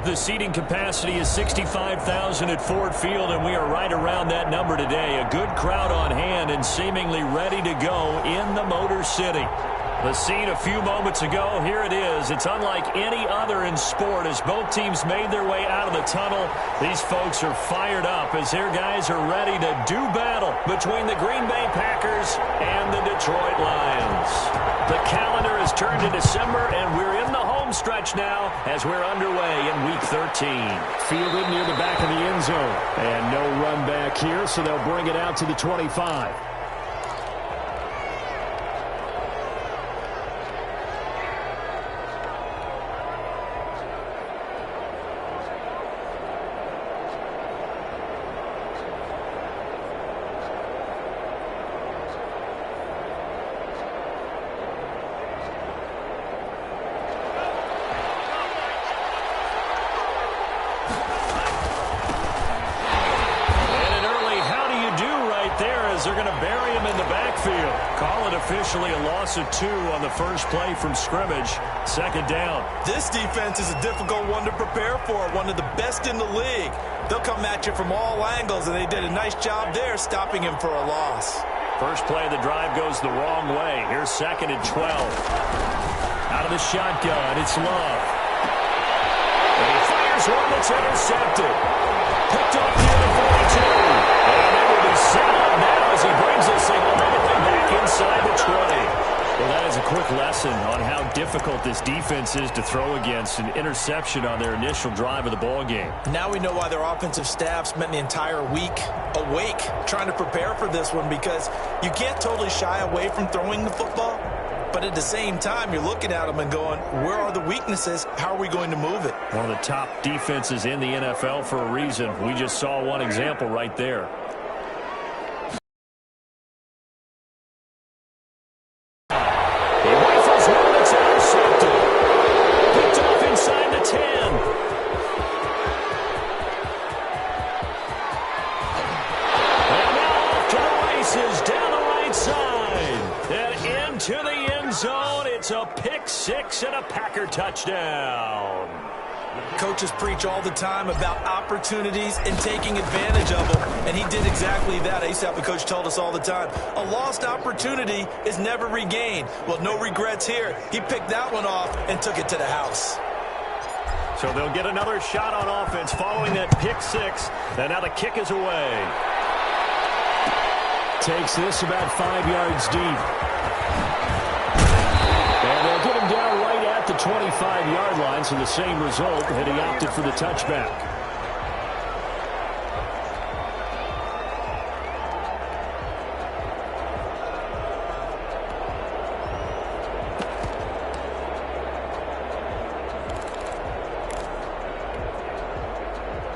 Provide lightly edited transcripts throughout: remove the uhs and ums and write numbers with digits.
The seating capacity is 65,000 at Ford Field, and we are right around that number today. A good crowd on hand and seemingly ready to go in the Motor City. The scene a few moments ago, here it is. It's unlike any other in sport as both teams made their way out of the tunnel. These folks are fired up as their guys are ready to do battle between the Green Bay Packers and the Detroit Lions. The calendar has turned to December, and we're in the home stretch now as we're underway in Week 13. Fielded near the back of the end zone. And no run back here, so they'll bring it out to the 25. They're going to bury him in the backfield. Call it officially a loss of 2 on the first play from scrimmage. Second down. This defense is a difficult one to prepare for, one of the best in the league. They'll come at you from all angles, and they did a nice job there stopping him for a loss. First play of the drive goes the wrong way. Here's 2nd and 12. Out of the shotgun, it's Love. And he fires one that's intercepted. Picked off near the 42. And they will be set up now as he brings this thing all the way back inside the 20. Well, that is a quick lesson on how difficult this defense is to throw against. An interception on their initial drive of the ball game. Now we know why their offensive staff spent the entire week awake trying to prepare for this one, because you can't totally shy away from throwing the football. But at the same time, you're looking at them and going, where are the weaknesses? How are we going to move it? One of the top defenses in the NFL for a reason. We just saw one example right there. He rifles one that's intercepted. Picked off inside the 10. And now off to the races down the right side. And into the end zone. It's a pick six and a Packer touchdown. Coaches preach all the time about opportunities and taking advantage of them, and he did exactly that. I used to have a coach told us all the time, a lost opportunity is never regained. Well, no regrets here. He picked that one off and took it to the house. So they'll get another shot on offense following that pick six, and now the kick is away. Takes this about 5 yards deep. And they'll get him down right at the 25-yard line, so the same result had he opted for the touchback.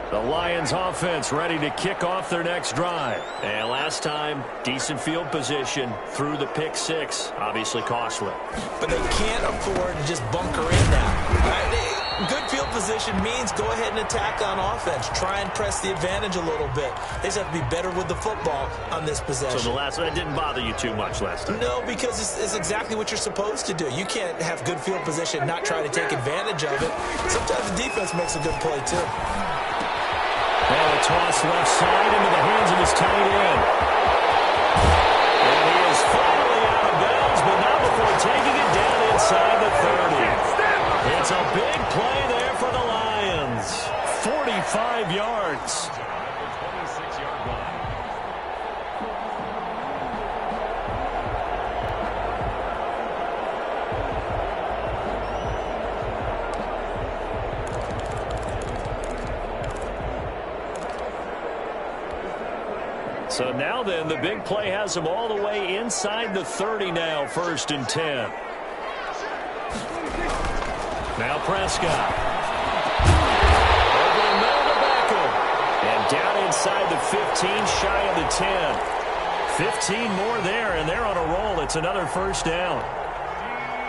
The Lions offense ready to kick off their next drive. And last time, decent field position through the pick six. Obviously costly. But they can't afford to just bunker in now. Good field position means go ahead and attack on offense. Try and press the advantage a little bit. They just have to be better with the football on this possession. So that didn't bother you too much last time? No, because it's exactly what you're supposed to do. You can't have good field position, not try to take advantage of it. Sometimes the defense makes a good play too. Well, a toss left side into the hands of his tight end. And he is finally out of bounds, but not before taking it down inside the 30. It's a big play there for the Lions. 45 yards. So now then, the big play has them all the way inside the 30 now, 1st and 10. Now Prescott. Over the middle to Beckham. And down inside the 15, shy of the 10. 15 more there, and they're on a roll. It's another 1st down.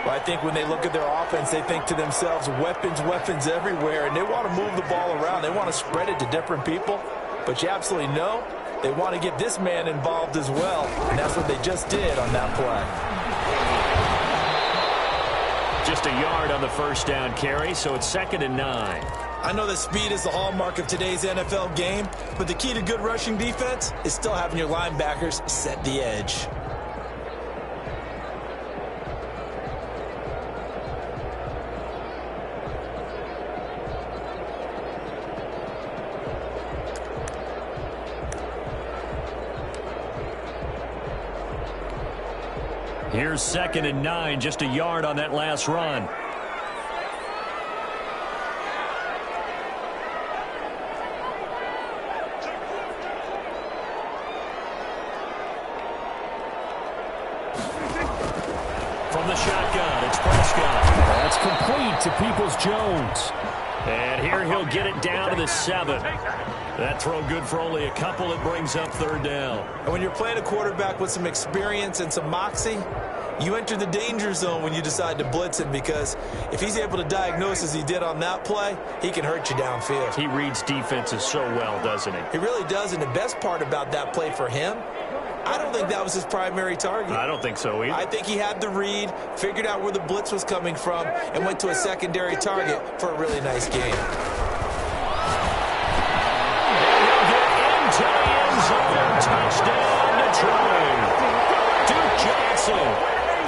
Well, I think when they look at their offense, they think to themselves, weapons, weapons everywhere, and they want to move the ball around. They want to spread it to different people. But you absolutely know they want to get this man involved as well, and that's what they just did on that play. Just a yard on the 1st down carry, so it's 2nd and 9. I know that speed is the hallmark of today's NFL game, but the key to good rushing defense is still having your linebackers set the edge. Here's 2nd and 9, just a yard on that last run. From the shotgun, it's Prescott. That's complete to Peoples-Jones. And here he'll get it down to the 7. That throw good for only a couple. It brings up 3rd down. And when you're playing a quarterback with some experience and some moxie, you enter the danger zone when you decide to blitz him, because if he's able to diagnose as he did on that play, he can hurt you downfield. He reads defenses so well, doesn't he? He really does, and the best part about that play for him, I don't think that was his primary target. I don't think so either. I think he had the read, figured out where the blitz was coming from, and went to a secondary target for a really nice game. Into the end zone. Touchdown, Detroit. Duke Johnson,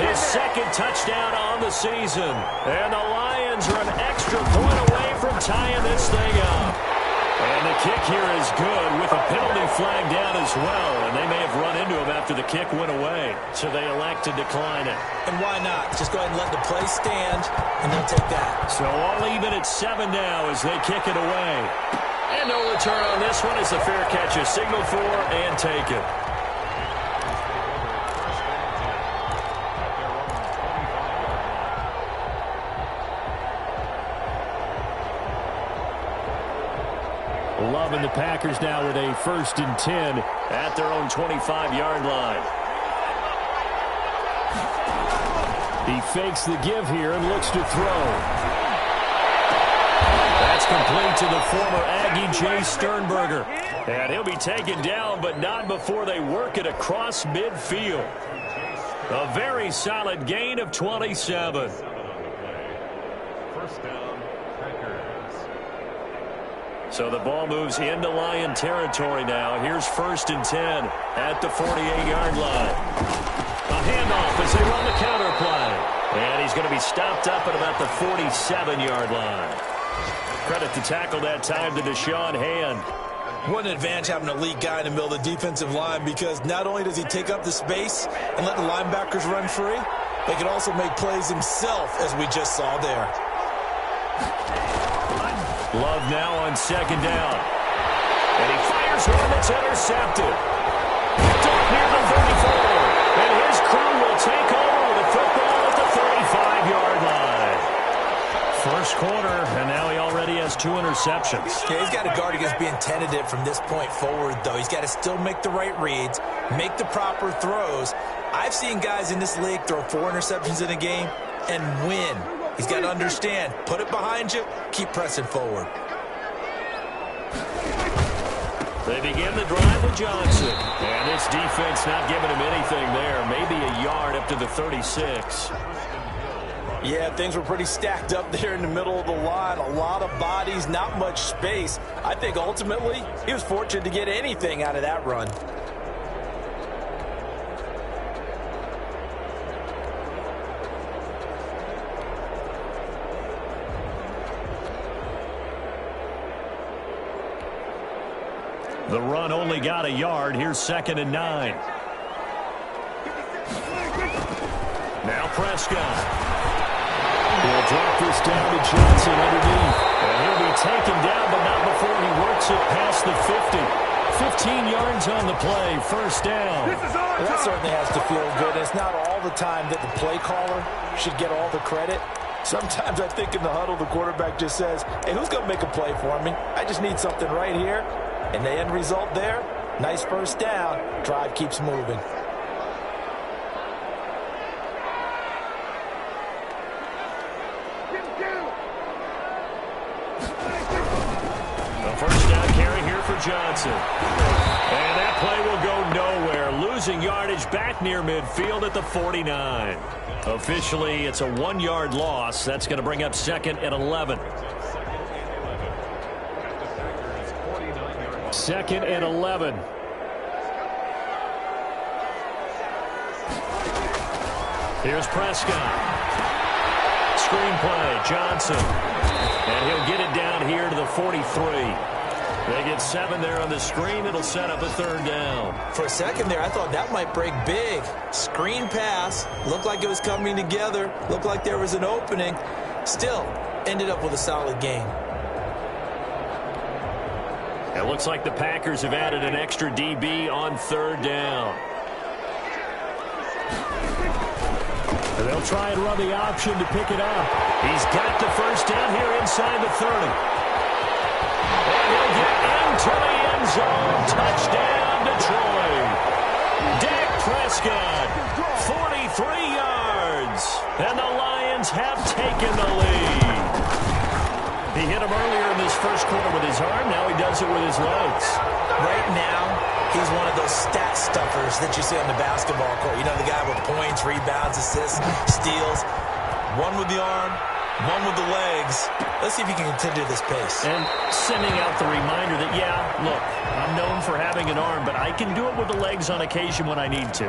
his 2nd touchdown on the season. And the Lions are an extra point away from tying this thing up. And the kick here is good with a penalty flag down as well. And they may have run into him after the kick went away. So they elect to decline it. And why not? Just go ahead and let the play stand, and they'll take that. So all even at 7 now as they kick it away. And no return on this one as the fair catch is signaled for and taken. Loving the Packers now with a 1st and 10 at their own 25-yard line. He fakes the give here and looks to throw. That's complete to the former Aggie Jay Sternberger. And he'll be taken down, but not before they work it across midfield. A very solid gain of 27. First down, Packers. So the ball moves into Lion territory now. Here's 1st and 10 at the 48-yard line. A handoff as they run the counter play. And he's going to be stopped up at about the 47-yard line. Credit to tackle that time to Deshaun Hand. What an advantage having an elite guy in the middle of the defensive line, because not only does he take up the space and let the linebackers run free, they can also make plays himself, as we just saw there. Love now on 2nd down. And he fires one that's intercepted. Up near the 34. And his crew will take over with the football at the 35-yard line. First quarter, and now he already has 2 interceptions. Yeah, he's got to guard against being tentative from this point forward, though. He's got to still make the right reads, make the proper throws. I've seen guys in this league throw 4 interceptions in a game and win. He's got to understand, put it behind you, keep pressing forward. They begin the drive with Johnson. And this defense not giving him anything there. Maybe a yard up to the 36. Yeah, things were pretty stacked up there in the middle of the line. A lot of bodies, not much space. I think ultimately he was fortunate to get anything out of that run. The run only got a yard. Here's 2nd and 9. Now Prescott. He'll drop this down to Johnson underneath. And he'll be taken down, but not before he works it past the 50. 15 yards on the play. First down. Well, that certainly has to feel good. It's not all the time that the play caller should get all the credit. Sometimes I think in the huddle, the quarterback just says, hey, who's going to make a play for me? I just need something right here. And the end result there, nice first down. Drive keeps moving. The first down carry here for Johnson. And that play will go nowhere. Losing yardage back near midfield at the 49. Officially, it's a 1-yard loss. That's going to bring up 2nd and 11. 2nd and 11. Here's Prescott. Screenplay, Johnson. And he'll get it down here to the 43. They get 7 there on the screen. It'll set up a 3rd down. For a second there, I thought that might break big. Screen pass. Looked like it was coming together. Looked like there was an opening. Still, ended up with a solid gain. It looks like the Packers have added an extra DB on 3rd down. And they'll try and run the option to pick it up. He's got the 1st down here inside the 30. And he'll get into the end zone. Touchdown, Detroit. Dak Prescott, 43 yards. And the Lions have taken the lead. He hit him earlier in this first quarter with his arm. Now he does it with his legs. Right now, he's one of those stat stuffers that you see on the basketball court. You know, the guy with points, rebounds, assists, steals. One with the arm, one with the legs. Let's see if he can continue this pace. And sending out the reminder that, yeah, look, I'm known for having an arm, but I can do it with the legs on occasion when I need to.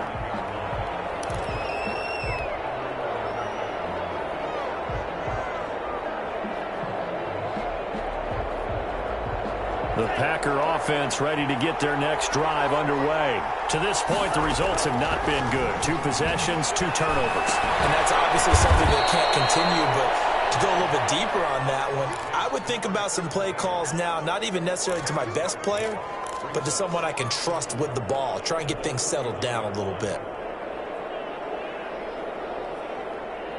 The Packer offense ready to get their next drive underway. To this point, the results have not been good. 2 possessions, 2 turnovers. And that's obviously something that can't continue, but to go a little bit deeper on that one, I would think about some play calls now, not even necessarily to my best player, but to someone I can trust with the ball. Try and get things settled down a little bit.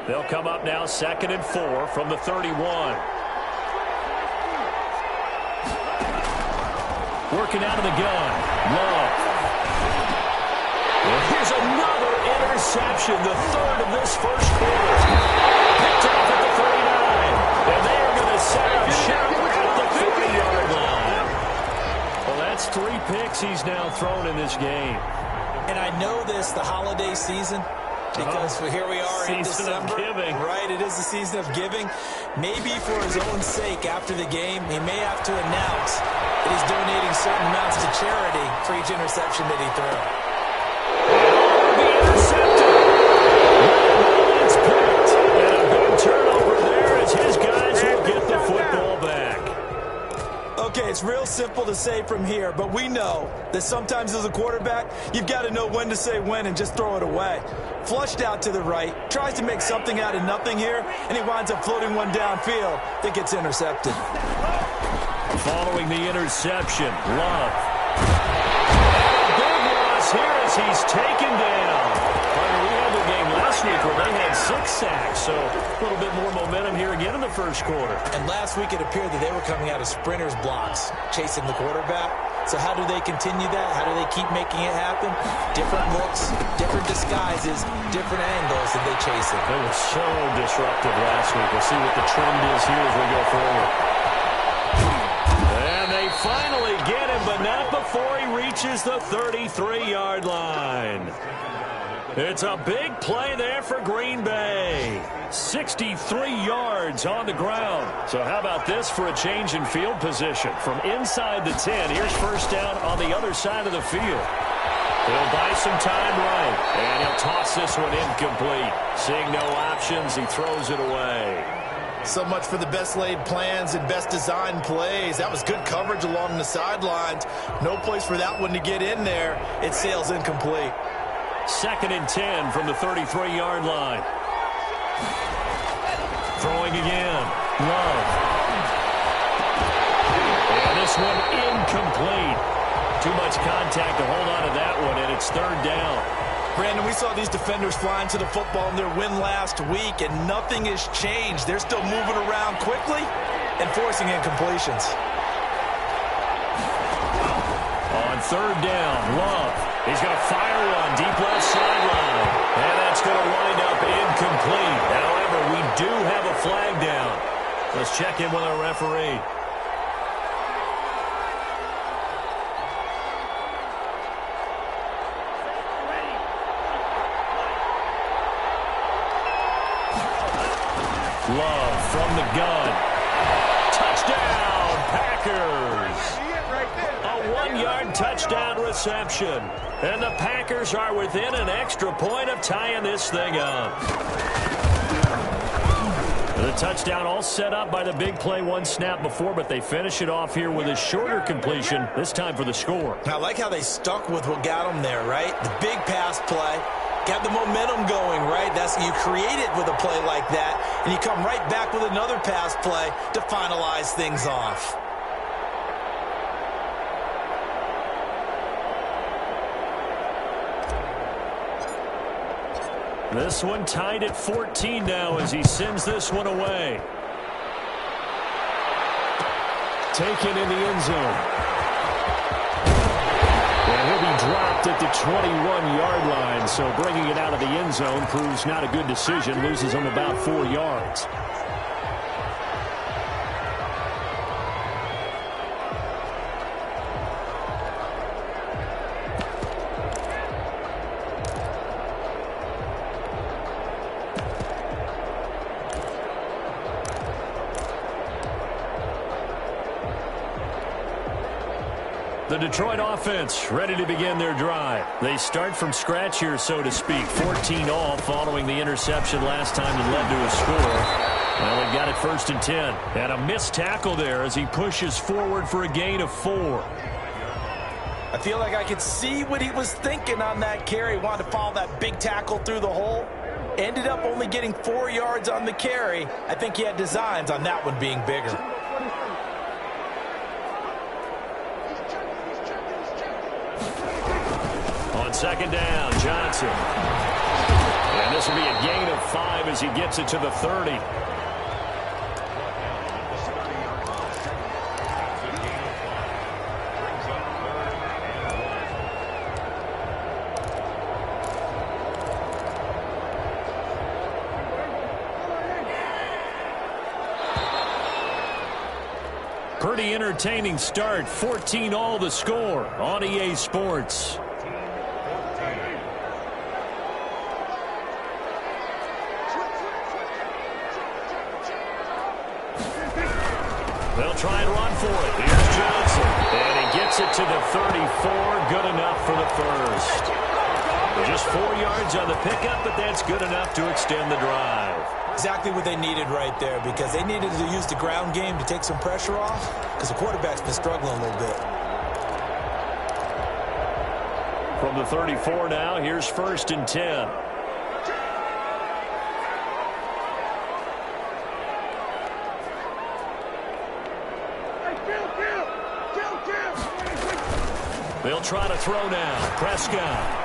They'll come up now 2nd and 4 from the 31. Working out of the gun. Love. Well, here's another interception, the 3rd of this first quarter. Picked off at the 39. And they are going to set up shop at the 40-yard line. Well, that's 3 picks he's now thrown in this game. And I know this, the holiday season, because here we are in December. Season of giving. Right, it is the season of giving. Maybe for his own sake after the game, he may have to announce that he's donating certain amounts to charity for each interception that he threw. The intercepted. It's picked. And a good turnover there as his guys will get the football back. Okay, it's real simple to say from here, but we know that sometimes as a quarterback, you've got to know when to say when and just throw it away. Flushed out to the right, tries to make something out of nothing here, and he winds up floating one downfield that gets intercepted. Following the interception, Love. Big loss here as he's taken down. We had the game last week where they had 6 sacks, so a little bit more momentum here again in the first quarter. And last week it appeared that they were coming out of sprinters blocks, chasing the quarterback. So how do they continue that? How do they keep making it happen? Different looks, different disguises, different angles that they chase it. They were so disruptive last week. We'll see what the trend is here as we go forward. And they finally get him, but not before he reaches the 33-yard line. It's a big play there for Green Bay. 63 yards on the ground. So how about this for a change in field position? From inside the 10, here's 1st down on the other side of the field. He'll buy some time right, and he'll toss this one incomplete. Seeing no options, he throws it away. So much for the best laid plans and best designed plays. That was good coverage along the sidelines. No place for that one to get in there. It sails incomplete. 2nd and 10 from the 33-yard line. Throwing again. Love. And this one incomplete. Too much contact to hold on to that one, and it's 3rd down. Brandon, we saw these defenders flying to the football in their win last week, and nothing has changed. They're still moving around quickly and forcing incompletions. On 3rd down, Love. He's going to fire one deep left sideline. And that's going to wind up incomplete. However, we do have a flag down. Let's check in with our referee. Love from the gun. Touchdown, Packers. A reception. And the Packers are within an extra point of tying this thing up. The touchdown all set up by the big play one snap before, but they finish it off here with a shorter completion, this time for the score. I like how they stuck with what got them there, right? The big pass play. Got the momentum going, right? You create it with a play like that, and you come right back with another pass play to finalize things off. This one tied at 14 now as he sends this one away. Taken in the end zone. And he'll be dropped at the 21-yard line, so bringing it out of the end zone proves not a good decision. Loses him about 4 yards. The Detroit offense ready to begin their drive. They start from scratch here, so to speak. 14 all following the interception last time that led to a score. Well, they've got it 1st and 10. And a missed tackle there as he pushes forward for a gain of 4. I feel like I could see what he was thinking on that carry. Wanted to follow that big tackle through the hole. Ended up only getting 4 yards on the carry. I think he had designs on that one being bigger. On 2nd down, Johnson. And this will be a gain of 5 as he gets it to the 30. Pretty entertaining start. 14 all the score on EA Sports. They'll try and run for it. Here's Johnson. And he gets it to the 34. Good enough for the first. Just 4 yards on the pickup, but that's good enough to extend the drive. Exactly what they needed right there, because they needed to use the ground game to take some pressure off, because the quarterback's been struggling a little bit. From the 34 now, here's 1st and 10. They'll try to throw now. Prescott.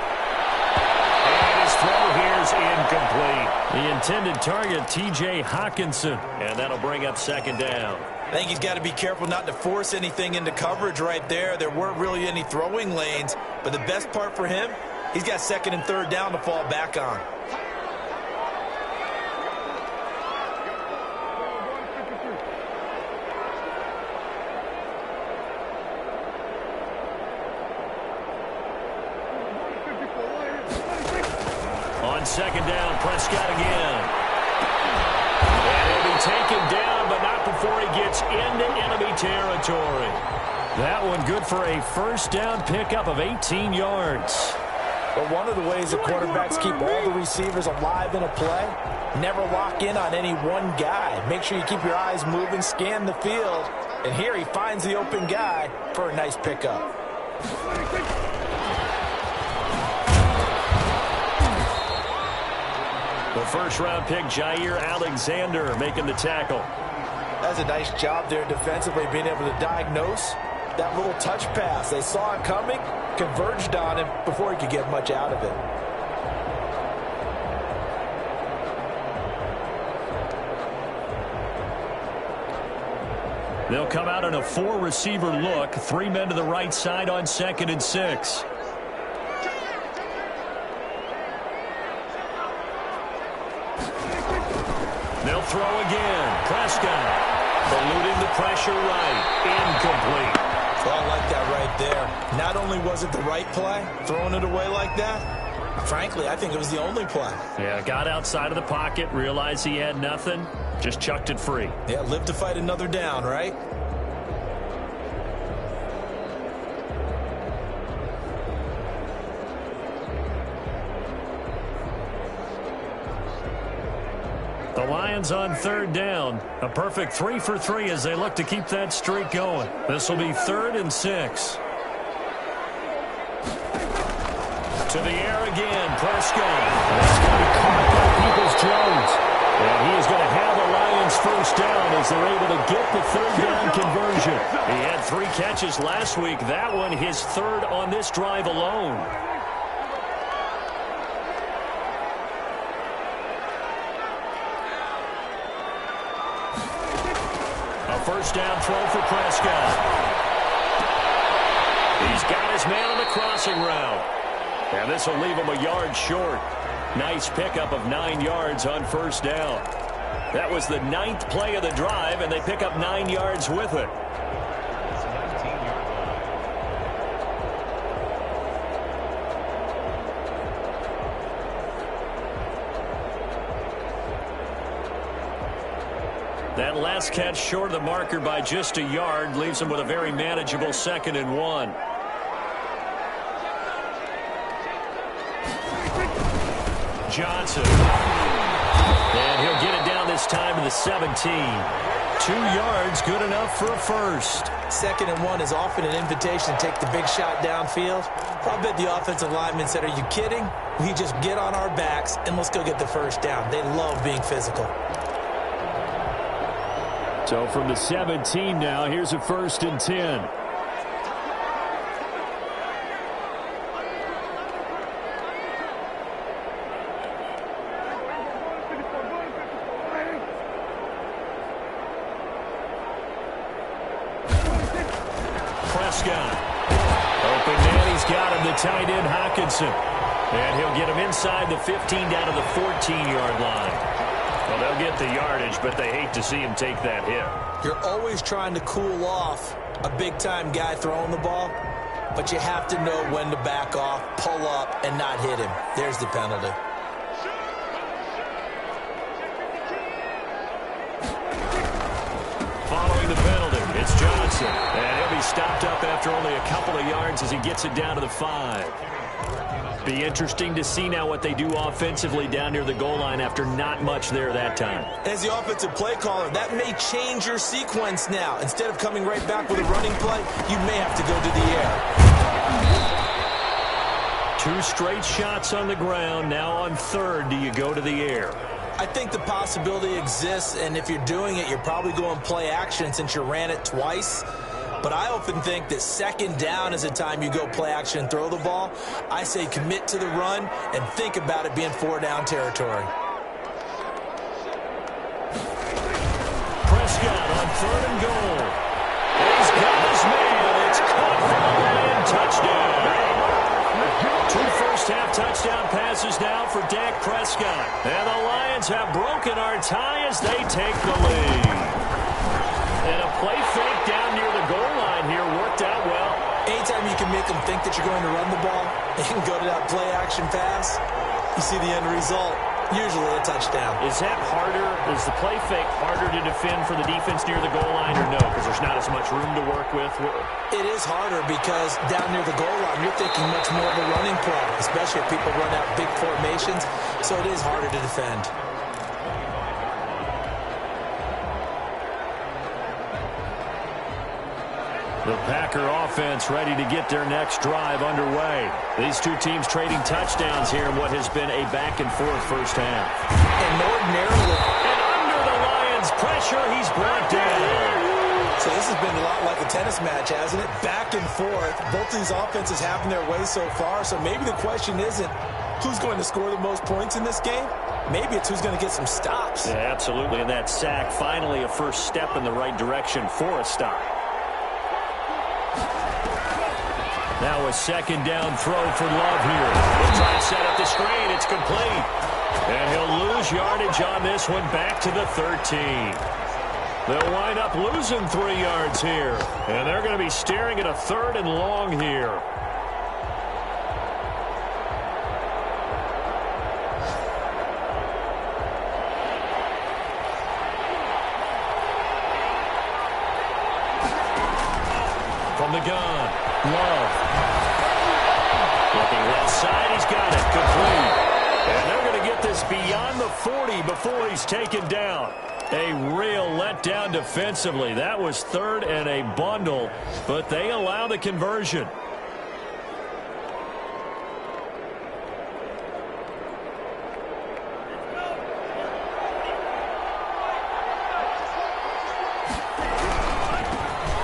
And his throw here's incomplete. The intended target, T.J. Hawkinson. And that'll bring up 2nd down. I think he's got to be careful not to force anything into coverage right there. There weren't really any throwing lanes. But the best part for him, he's got 2nd and 3rd down to fall back on. On 2nd down, Prescott again. And he'll be taken down, but not before he gets into enemy territory. That one good for a 1st down pickup of 18 yards. But one of the ways the quarterbacks keep all the receivers alive in a play, never lock in on any one guy. Make sure you keep your eyes moving, scan the field. And here he finds the open guy for a nice pickup. The 1st-round pick, Jair Alexander, making the tackle. That's a nice job there defensively, being able to diagnose that little touch pass. They saw it coming, converged on him before he could get much out of it. They'll come out in a 4-receiver look. 3 men to the right side on 2nd and 6. They'll throw again. Prescott eluding the pressure right. Incomplete. Well, I like that right there. Not only was it the right play, throwing it away like that, frankly, I think it was the only play. Yeah, got outside of the pocket, realized he had nothing, just chucked it free. Yeah, live to fight another down, right? The Lions on third down. A perfect 3 for 3 as they look to keep that streak going. This will be 3rd and 6. To the air again, Prescott. That's going to be caught by Peoples-Jones. And he is going to have the Lions first down as they're able to get the third down conversion. He had 3 catches last week. That one his 3rd on this drive alone. A first down throw for Prescott. He's got his man on the crossing route. And this will leave him a yard short. Nice pickup of 9 yards on first down. That was the 9th play of the drive, and they pick up 9 yards with it. That last catch short of the marker by just a yard leaves him with a very manageable 2nd and 1. Johnson. And he'll get it down this time to the 17. 2 yards, good enough for a first. 2nd and 1 is often an invitation to take the big shot downfield. I bet the offensive lineman said, "Are you kidding? We just get on our backs and let's go get the first down." They love being physical. So from the 17 now, here's a 1st and 10. Prescott. Open man, he's got him, the tight end, Hockenson. And he'll get him inside the 15 down to the 14-yard line. Well, they'll get the yardage, but they hate to see him take that hit. You're always trying to cool off a big-time guy throwing the ball, but you have to know when to back off, pull up, and not hit him. There's the penalty. Following the penalty, it's Johnson. And he'll be stopped up after only a couple of yards as he gets it down to the 5. Be interesting to see now what they do offensively down near the goal line after not much there that time. As the offensive play caller, that may change your sequence now. Instead of coming right back with a running play, you may have to go to the air. 2 straight shots on the ground. Now on 3rd, do you go to the air? I think the possibility exists, and if you're doing it, you're probably going play action since you ran it twice. But I often think that 2nd down is the time you go play action and throw the ball. I say commit to the run and think about it being 4-down territory. Prescott on 3rd and goal. He's got his man. It's caught for the Lion touchdown. 2 first-half touchdown passes now for Dak Prescott. And the Lions have broken our tie as they take the lead. And a play fake down near the goal line here worked out well. Anytime you can make them think that you're going to run the ball and go to that play action pass, you see the end result, usually a touchdown. Is that harder? Is the play fake harder to defend for the defense near the goal line or no? Because there's not as much room to work with? It is harder because down near the goal line, you're thinking much more of a running play, especially if people run out big formations, so it is harder to defend. The Packer offense ready to get their next drive underway. These 2 teams trading touchdowns here in what has been a back-and-forth first half. And ordinarily, and under the Lions' pressure, he's brought down. So this has been a lot like a tennis match, hasn't it? Back and forth. Both these offenses having their way so far. So maybe the question isn't who's going to score the most points in this game. Maybe it's who's going to get some stops. Yeah, absolutely. And that sack, finally a first step in the right direction for a stop. Now a 2nd down throw for Love here. He'll try and set up the screen. It's complete. And he'll lose yardage on this one back to the 13. They'll wind up losing 3 yards here. And they're going to be staring at a 3rd and long here. From the gun, Love. Looking left side, he's got it. Complete. And they're going to get this beyond the 40 before he's taken down. A real letdown defensively. That was third and a bundle, but they allow the conversion.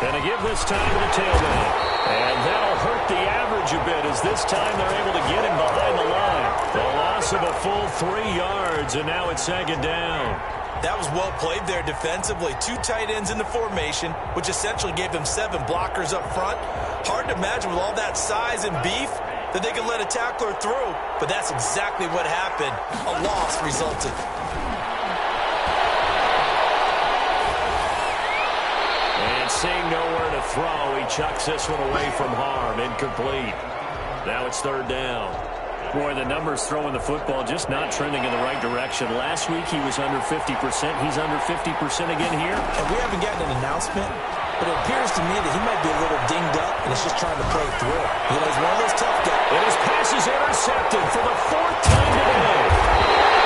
And a give this time to the tailback. And that'll hurt the average a bit as this time they're able to get him behind the line. The loss of a full 3 yards, and now it's second down. That was well played there defensively. 2 tight ends in the formation, which essentially gave them 7 blockers up front. Hard to imagine with all that size and beef that they could let a tackler through, but that's exactly what happened. A loss resulted. And seeing nowhere to throw, he chucks this one away from harm. Incomplete. Now it's third down. Boy, the numbers throwing the football just not trending in the right direction. Last week he was under 50%. He's under 50% again here. And we haven't gotten an announcement, but it appears to me that he might be a little dinged up and is just trying to play through. You know, he's one of those tough guys. And his pass is intercepted for the 4th time today.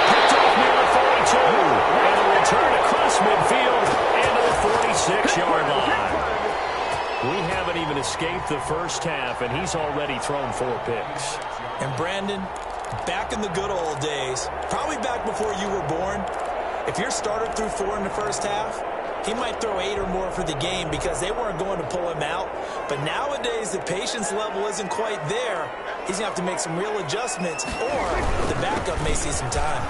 Picked off near the 42. And a return across midfield into the 46-yard line. We haven't even escaped the first half, and he's already thrown 4 picks. And Brandon, back in the good old days, probably back before you were born, if your starter threw 4 in the first half, he might throw 8 or more for the game because they weren't going to pull him out. But nowadays, the patience level isn't quite there. He's going to have to make some real adjustments, or the backup may see some time.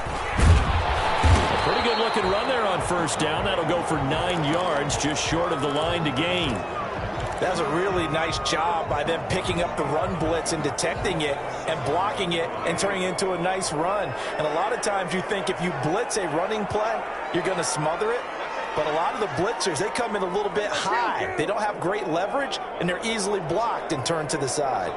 A pretty good-looking run there on first down. That'll go for 9 yards, just short of the line to gain. That was a really nice job by them picking up the run blitz and detecting it and blocking it and turning it into a nice run. And a lot of times you think if you blitz a running play, you're going to smother it. But a lot of the blitzers, they come in a little bit high. They don't have great leverage, and they're easily blocked and turned to the side.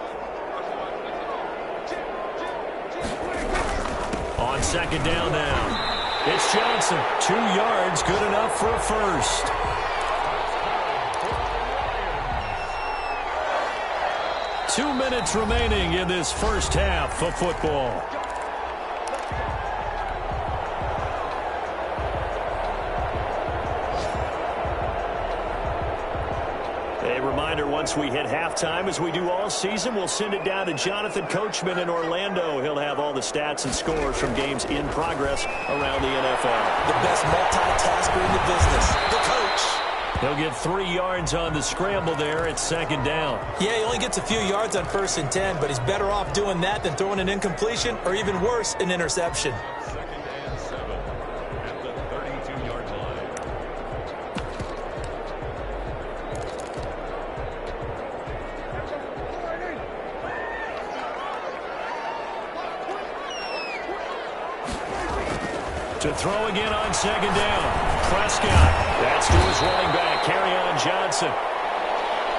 On second down now, it's Johnson. 2 yards, good enough for a first. Two minutes remaining in this first half of football. A reminder, once we hit halftime, as we do all season, we'll send it down to Jonathan Coachman in Orlando. He'll have all the stats and scores from games in progress around the NFL. The best multitasker in the business, the coach. He'll get 3 yards on the scramble there at second down. Yeah, he only gets a few yards on 1st and 10, but he's better off doing that than throwing an incompletion or even worse, an interception. Second and 7 at the 32-yard line. To throw again on second down. Prescott. That's to his running back, Kerryon Johnson.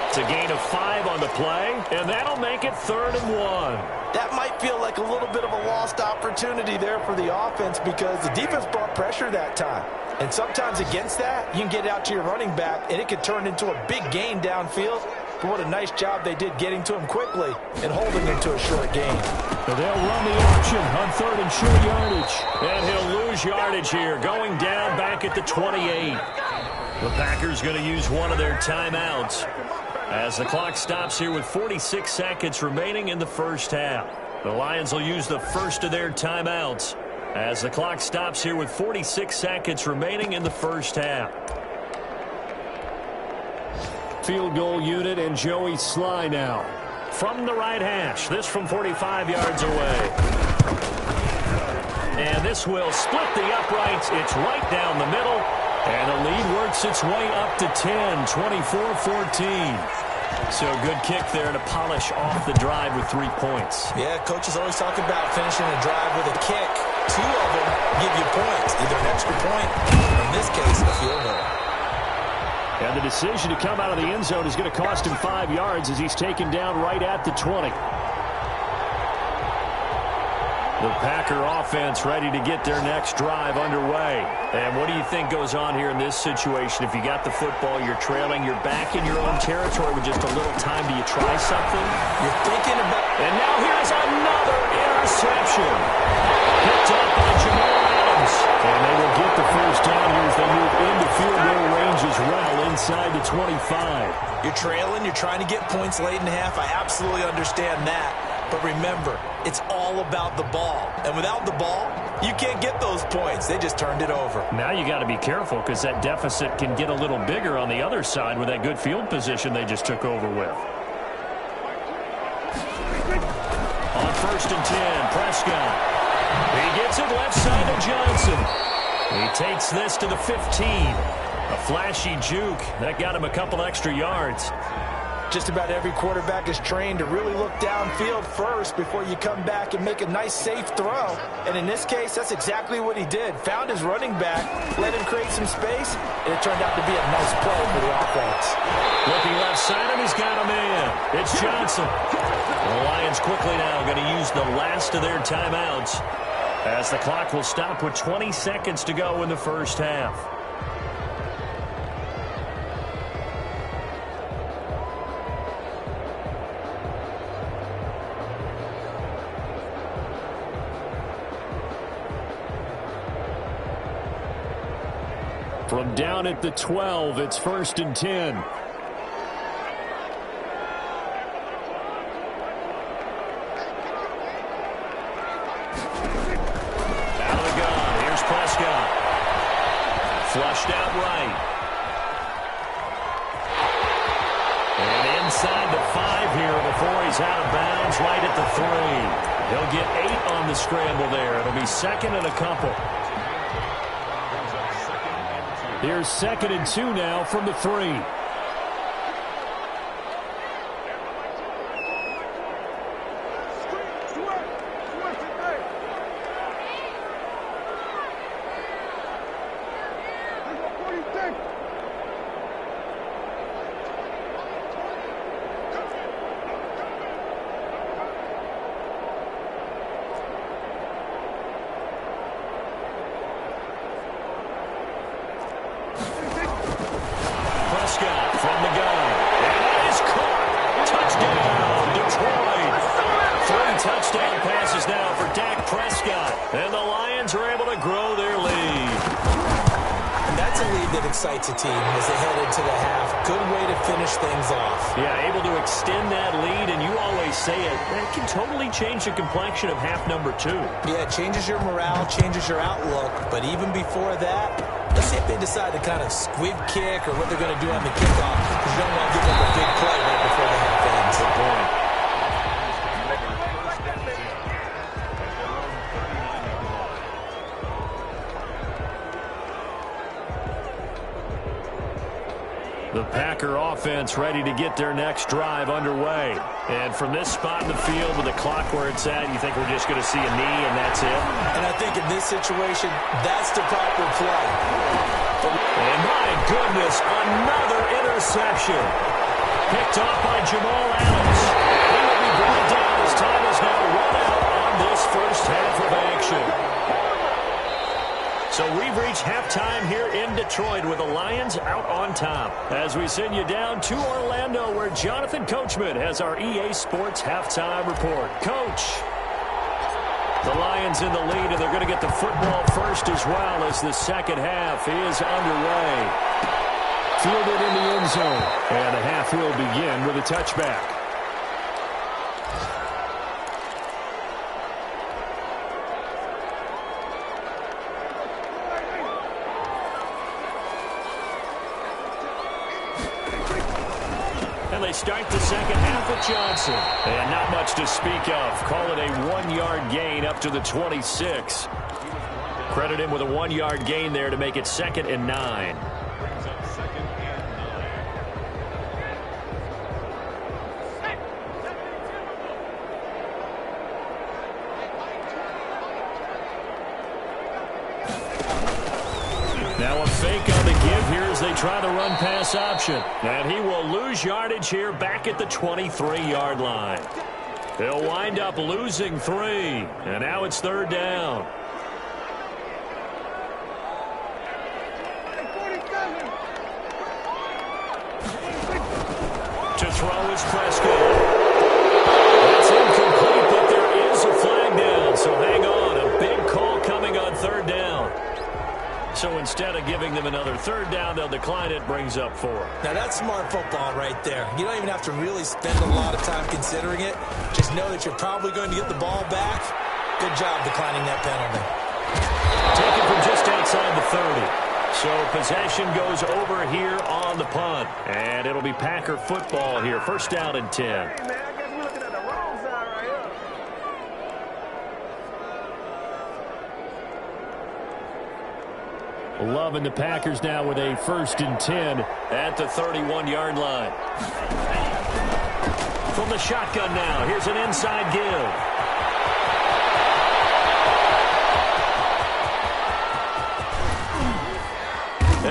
It's a gain of 5 on the play, and that'll make it 3rd and 1. That might feel like a little bit of a lost opportunity there for the offense because the defense brought pressure that time. And sometimes against that, you can get out to your running back, and it could turn into a big gain downfield. But what a nice job they did getting to him quickly and holding him to a short gain. So they'll run the option on 3rd and short yardage. And he'll lose yardage here, going down back at the 28. The Packers going to use one of their timeouts as the clock stops here with 46 seconds remaining in the first half. The Lions will use the first of their timeouts as the clock stops here with 46 seconds remaining in the first half. Field goal unit and Joey Sly now. From the right hash, this from 45 yards away. And this will split the uprights. It's right down the middle. And the lead works its way up to 10, 24-14. So good kick there to polish off the drive with 3 points. Yeah, coaches always talk about finishing a drive with a kick. 2 of them give you points, either an extra point, or in this case, a field goal. And the decision to come out of the end zone is going to cost him 5 yards as he's taken down right at the 20. The Packer offense ready to get their next drive underway. And what do you think goes on here in this situation? If you got the football, you're trailing, you're back in your own territory with just a little time. Do you try something? You're thinking about... And now here's another interception. Picked up by Jamal Adams. And they will get the first down here as they move into field goal range as well, inside the 25. You're trailing. You're trying to get points late in the half. I absolutely understand that. But remember, it's all about the ball. And without the ball, you can't get those points. They just turned it over. Now you got to be careful because that deficit can get a little bigger on the other side with that good field position they just took over with. On 1st and 10, Prescott. He gets it left side to Johnson. He takes this to the 15. A flashy juke. That got him a couple extra yards. Just about every quarterback is trained to really look downfield first before you come back and make a nice, safe throw. And in this case, that's exactly what he did. Found his running back, let him create some space, and it turned out to be a nice play for the offense. Looking left side, and he's got a man. It's Johnson. The Lions quickly now going to use the last of their timeouts as the clock will stop with 20 seconds to go in the first half. From down at the 12, it's 1st and 10. Out of the gun, here's Prescott. Flushed out right. And inside the 5 here before he's out of bounds, right at the 3. He'll get 8 on the scramble there. It'll be 2nd and a couple. Here's 2nd and 2 now from the 3. From the gun. And that is caught. Touchdown, Detroit. 3 touchdown passes now for Dak Prescott. And the Lions are able to grow their lead. And that's a lead that excites a team as they head into the half. Good way to finish things off. Yeah, able to extend that lead, and you always say it, that can totally change the complexion of half number 2. Yeah, it changes your morale, changes your outlook. But even before that, let's see if they decide to kind of squib kick or what they're going to do on the kickoff, because you don't want to give up a big play right before the half ends. Good point. The Packer offense ready to get their next drive underway. And from this spot in the field with the clock where it's at, you think we're just going to see a knee and that's it? And I think in this situation, that's the proper play. And my goodness, another interception. Picked off by Jamal Adams. He will be brought down as time is now run out on this first half of action. So we've reached halftime here in Detroit with the Lions out on top. As we send you down to Orlando where Jonathan Coachman has our EA Sports halftime report. Coach. The Lions in the lead, and they're going to get the football first as well as the second half is underway. Fielded in the end zone, and the half will begin with a touchback. And they start the second half with Johnson. And not much to speak of. Call it a 1-yard gain up to the 26. Credit him with a 1-yard gain there to make it 2nd and 9. Now a fake on the give here as they try the run-pass option. And he will lose yardage here back at the 23-yard line. They'll wind up losing 3. And now it's 3rd down. To throw is Prescott. That's incomplete, but there is a flag down. So hang on, a big call So instead of giving them another third down, they'll decline it, brings up 4. Now, that's smart football right there. You don't even have to really spend a lot of time considering it. Just know that you're probably going to get the ball back. Good job declining that penalty. Taken from just outside the 30. So possession goes over here on the punt. And it'll be Packer football here. First down and 10. Hey, man, I guess we're looking at the wrong side right here. Loving the Packers now with a 1st and 10 at the 31-yard line. From the shotgun now, here's an inside give.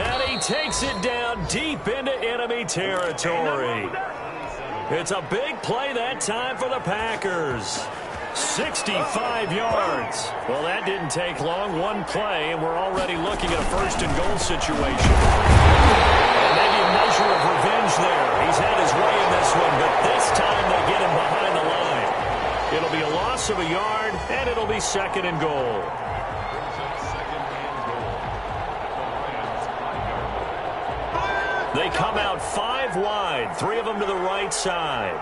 And he takes it down deep into enemy territory. It's a big play that time for the Packers. 65 yards. Well, that didn't take long. One play, and we're already looking at a 1st and goal situation. And maybe a measure of revenge there. He's had his way in this one, but this time they get him behind the line. It'll be a loss of a yard, and it'll be 2nd and goal. They come out 5 wide, 3 of them to the right side.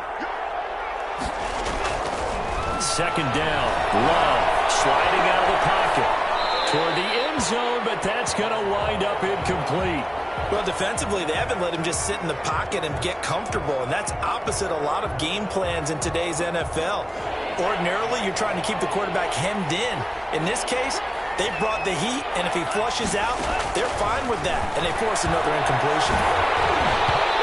2nd down. Love sliding out of the pocket toward the end zone, but that's going to wind up incomplete. Well, defensively, they haven't let him just sit in the pocket and get comfortable, and that's opposite a lot of game plans in today's NFL. Ordinarily, you're trying to keep the quarterback hemmed in. In this case, they brought the heat, and if he flushes out, they're fine with that, and they force another incompletion.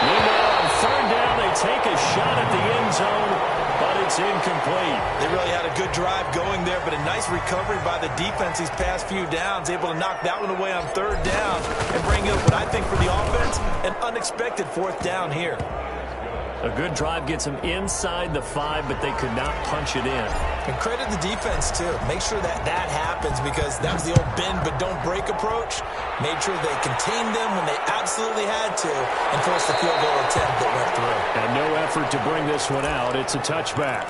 Meanwhile, on 3rd down, they take a shot at the end zone, but it's incomplete. They really had a good drive going there, but a nice recovery by the defense these past few downs, able to knock that one away on 3rd down and bring up what I think for the offense, an unexpected 4th down here. A good drive gets them inside the 5, but they could not punch it in. And credit the defense, too. Make sure that that happens because that was the old bend but don't break approach. Made sure they contained them when they absolutely had to and forced the field goal attempt that went through. And no effort to bring this one out. It's a touchback.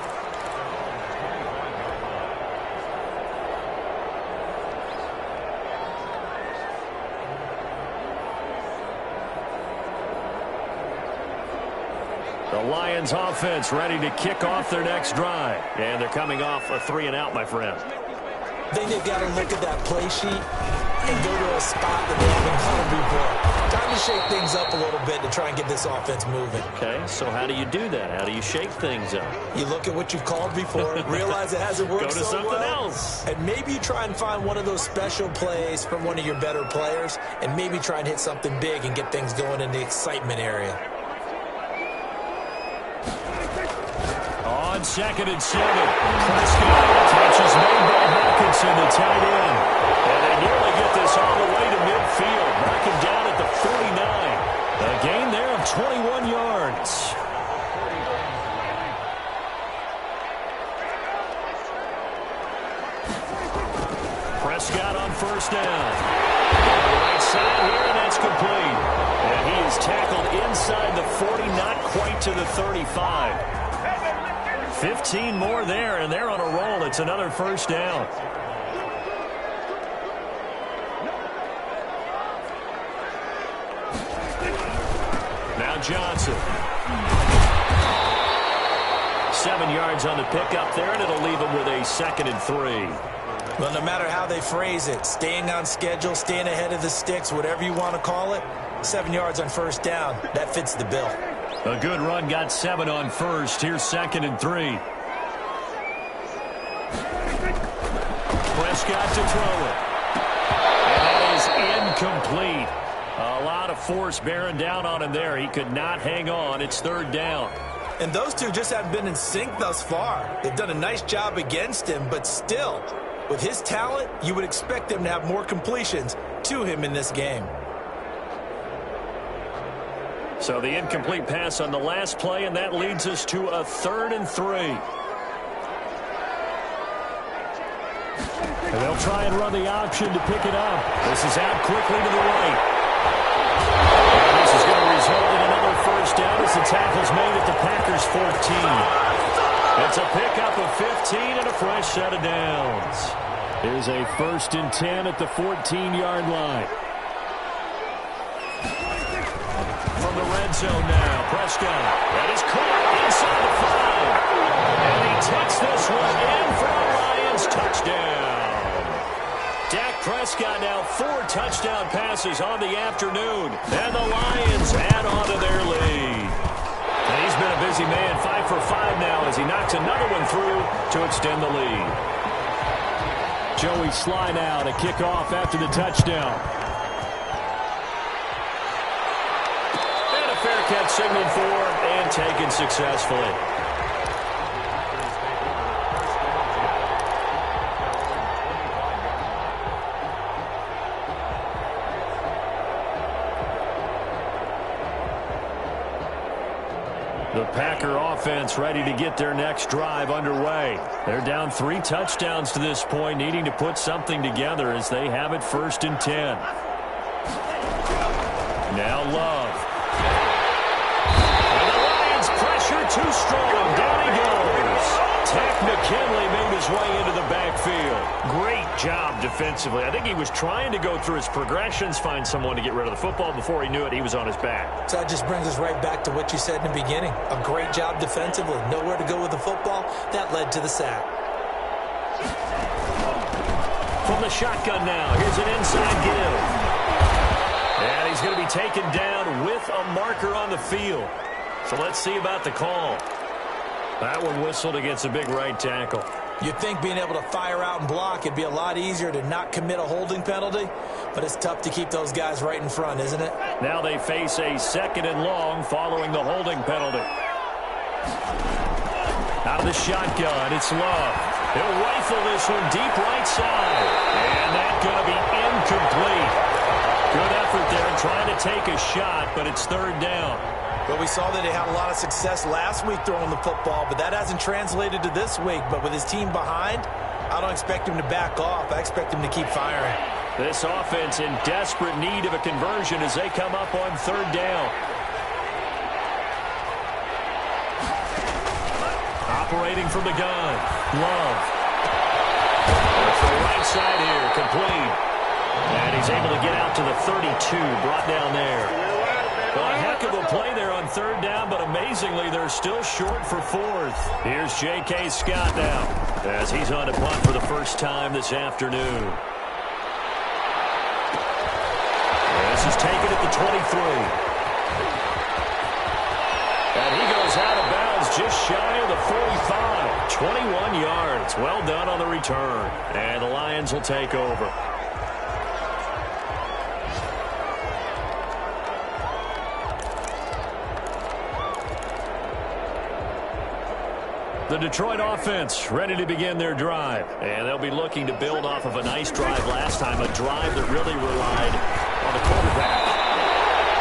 The Lions offense ready to kick off their next drive. And they're coming off a 3-and-out, my friend. I think they've got to look at that play sheet and go to a spot that they haven't called before. Time to shake things up a little bit to try and get this offense moving. Okay, so how do you do that? How do you shake things up? You look at what you've called before, realize it hasn't worked Go to so something well, else. and maybe you try and find one of those special plays from one of your better players, and maybe try and hit something big and get things going in the excitement area. On 2nd and 7, Prescott. Catch is made by Hawkinson, the tight end. And they nearly get this all the way to midfield. Mark him down at the 49. A gain there of 21 yards. Prescott on 1st down. On the right side here, and that's complete. And he is tackled inside the 40, not quite to the 35. 15 more there, and they're on a roll. It's another 1st down. Now Johnson. 7 yards on the pickup there, and it'll leave him with a 2nd and 3. Well, no matter how they phrase it, staying on schedule, staying ahead of the sticks, whatever you want to call it, 7 yards on 1st down, that fits the bill. A good run got 7 on 1st. Here's 2nd and 3. Prescott to throw it. And that is incomplete. A lot of force bearing down on him there. He could not hang on. It's 3rd down. And those two just haven't been in sync thus far. They've done a nice job against him, but still, with his talent, you would expect them to have more completions to him in this game. So the incomplete pass on the last play, and that leads us to a 3rd and 3. And they'll try and run the option to pick it up. This is out quickly to the right. And this is going to result in another 1st down as the tackle's made at the Packers' 14. It's a pickup of 15 and a fresh set of downs. Here's a 1st and 10 at the 14-yard line. From the red zone now, Prescott. That is caught inside the 5. And he takes this one in for a Lions touchdown. Dak Prescott now 4 touchdown passes on the afternoon. And the Lions add on to their lead. And he's been a busy man, 5 for 5 now as he knocks another one through to extend the lead. Joey Sly now to kick off after the touchdown. And a fair catch signaled for and taken successfully. The Packer offense ready to get their next drive underway. They're down 3 touchdowns to this point, needing to put something together as they have it 1st and 10. Now Love. And the Lions pressure too strong. Down he goes. Tech McKinley made his way into the backfield. Great job defensively. I think he was trying to go through his progressions, find someone to get rid of the football. Before he knew it, he was on his back. So that just brings us right back to what you said in the beginning. A great job defensively. Nowhere to go with the football. That led to the sack. From the shotgun now, here's an inside give. And he's going to be taken down with a marker on the field. So let's see about the call. That one whistled against a big right tackle. You'd think being able to fire out and block, it'd be a lot easier to not commit a holding penalty, but it's tough to keep those guys right in front, isn't it? Now they face a 2nd and long following the holding penalty. Out of the shotgun, it's Love. He'll rifle this one deep right side. And that's going to be incomplete. Good effort there trying to take a shot, but it's 3rd down. Well, we saw that he had a lot of success last week throwing the football, but that hasn't translated to this week. But with his team behind, I don't expect him to back off. I expect him to keep firing. This offense in desperate need of a conversion as they come up on 3rd down. Operating from the gun, Love. That's the right side here, complete. And he's able to get out to the 32, brought down there. Well, a heck of a play there on 3rd down, but amazingly, they're still short for 4th. Here's J.K. Scott now as he's on to punt for the first time this afternoon. This is taken at the 23. And he goes out of bounds just shy of the 45. 21 yards. Well done on the return. And the Lions will take over. The Detroit offense ready to begin their drive. And they'll be looking to build off of a nice drive last time, a drive that really relied on the quarterback.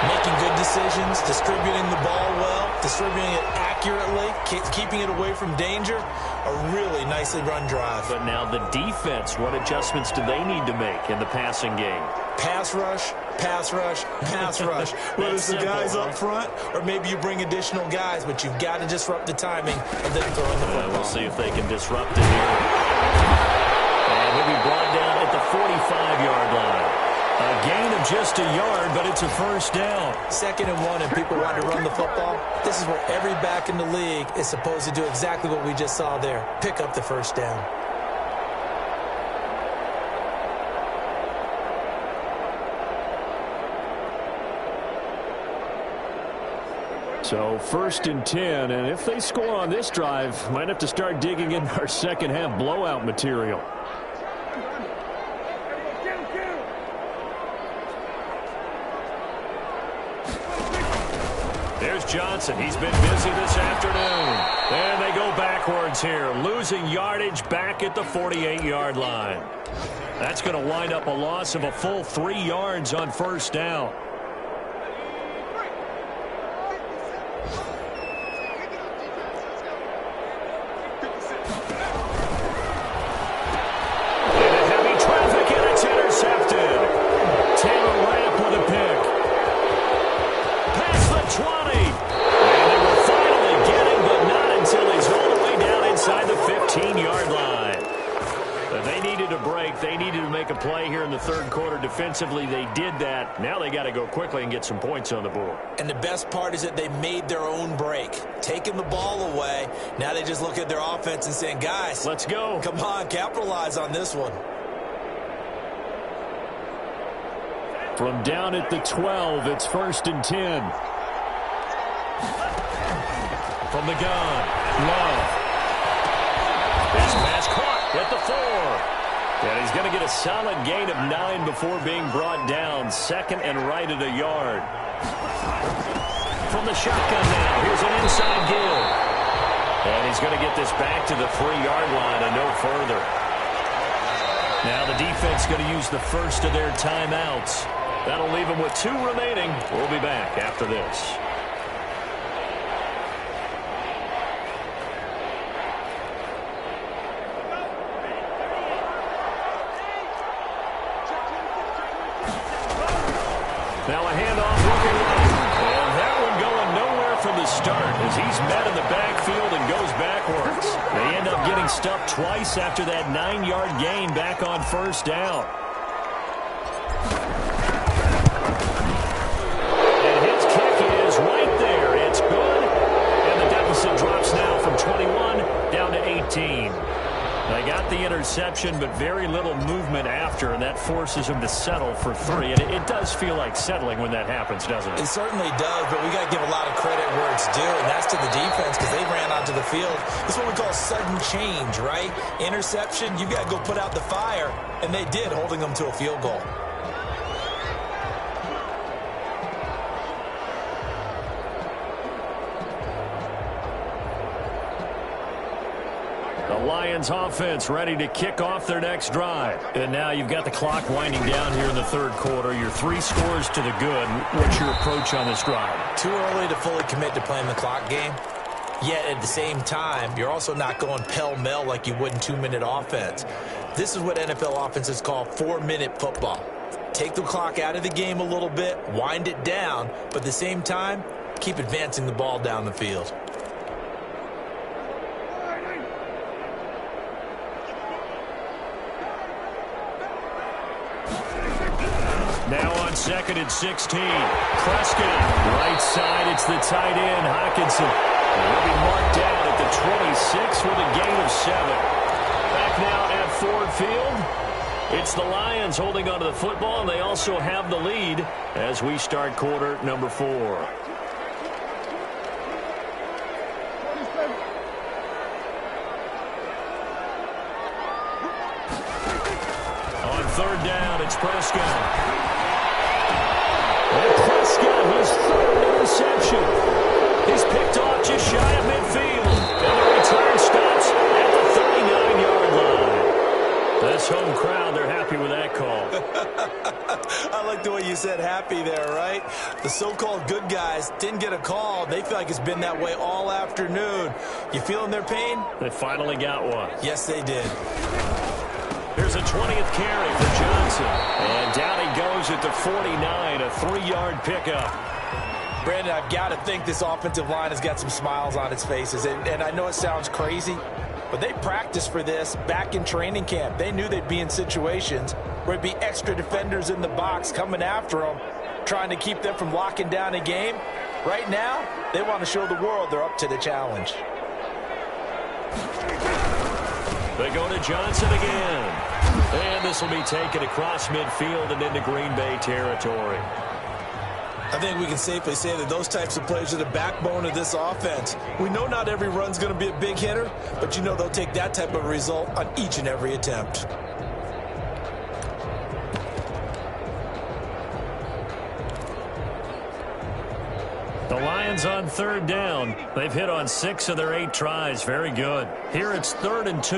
Making good decisions, distributing the ball well, distributing it accurately, keeping it away from danger. A really nicely run drive. But now the defense, what adjustments do they need to make in the passing game? Pass rush, pass rush, pass rush. Whether it's the guys up front or maybe you bring additional guys, but you've got to disrupt the timing of them throwing the football. We'll see if they can disrupt it here. And he'll be brought down at the 45-yard line. A gain of just a yard, but it's a 1st down. 2nd and 1, and people want to run the football. This is where every back in the league is supposed to do exactly what we just saw there. Pick up the 1st down. So 1st and 10, and if they score on this drive, might have to start digging in our second half blowout material. There's Johnson. He's been busy this afternoon. And they go backwards here, losing yardage back at the 48-yard line. That's going to wind up a loss of a full 3 yards on 1st down. defensively they did that. Now they got to go quickly and get some points on the board. And the best part is that they made their own break, taking the ball away. Now they just look at their offense and saying, guys, let's go. Come on, capitalize on this one. From down at the 12, it's 1st and 10. From the gun, Love. This pass caught at the 4. And he's going to get a solid gain of 9 before being brought down. 2nd and right at a yard. From the shotgun now, here's an inside give. And he's going to get this back to the 3-yard line and no further. Now the defense going to use the first of their timeouts. That'll leave them with 2 remaining. We'll be back after this. Now a handoff looking right. And that one going nowhere from the start as he's met in the backfield and goes backwards. They end up getting stuffed twice after that 9-yard gain back on 1st down. And his kick is right there. It's good. And the deficit drops now from 21 down to 18. They got the interception, but very little movement after, and that forces him to settle for 3. And it does feel like settling when that happens, doesn't it? It certainly does, but we got to give a lot of credit where it's due, and that's to the defense because they ran onto the field. This is what we call sudden change, right? Interception, you got to go put out the fire, and they did, holding them to a field goal. The Lions offense ready to kick off their next drive. And now you've got the clock winding down here in the 3rd quarter. Your 3 scores to the good. What's your approach on this drive? Too early to fully commit to playing the clock game. Yet at the same time, you're also not going pell-mell like you would in 2-minute offense. This is what NFL offenses call 4-minute football. Take the clock out of the game a little bit, wind it down, but at the same time, keep advancing the ball down the field. Now on 2nd and 16. Prescott, right side, it's the tight end, Hockenson. He'll be marked down at the 26 with a gain of 7. Back now at Ford Field. It's the Lions holding onto the football, and they also have the lead as we start quarter number 4. On 3rd down, it's Prescott. And Prescott, his 3rd interception. He's picked off just shy of midfield. And the return stops at the 39-yard line. This home crowd, they're happy with that call. I like the way you said happy there, right? The so-called good guys didn't get a call. They feel like it's been that way all afternoon. You feeling their pain? They finally got one. Yes, they did. Here's a 20th carry for Johnson. And down he goes at the 49, a 3-yard pickup. Brandon, I've got to think this offensive line has got some smiles on its faces. And I know it sounds crazy, but they practiced for this back in training camp. They knew they'd be in situations where it'd be extra defenders in the box coming after them, trying to keep them from locking down a game. Right now, they want to show the world they're up to the challenge. They go to Johnson again. And this will be taken across midfield and into Green Bay territory. I think we can safely say that those types of plays are the backbone of this offense. We know not every run's going to be a big hitter, but you know they'll take that type of result on each and every attempt. The Lions on 3rd down. They've hit on 6 of their 8 tries. Very good. Here it's 3rd and 2.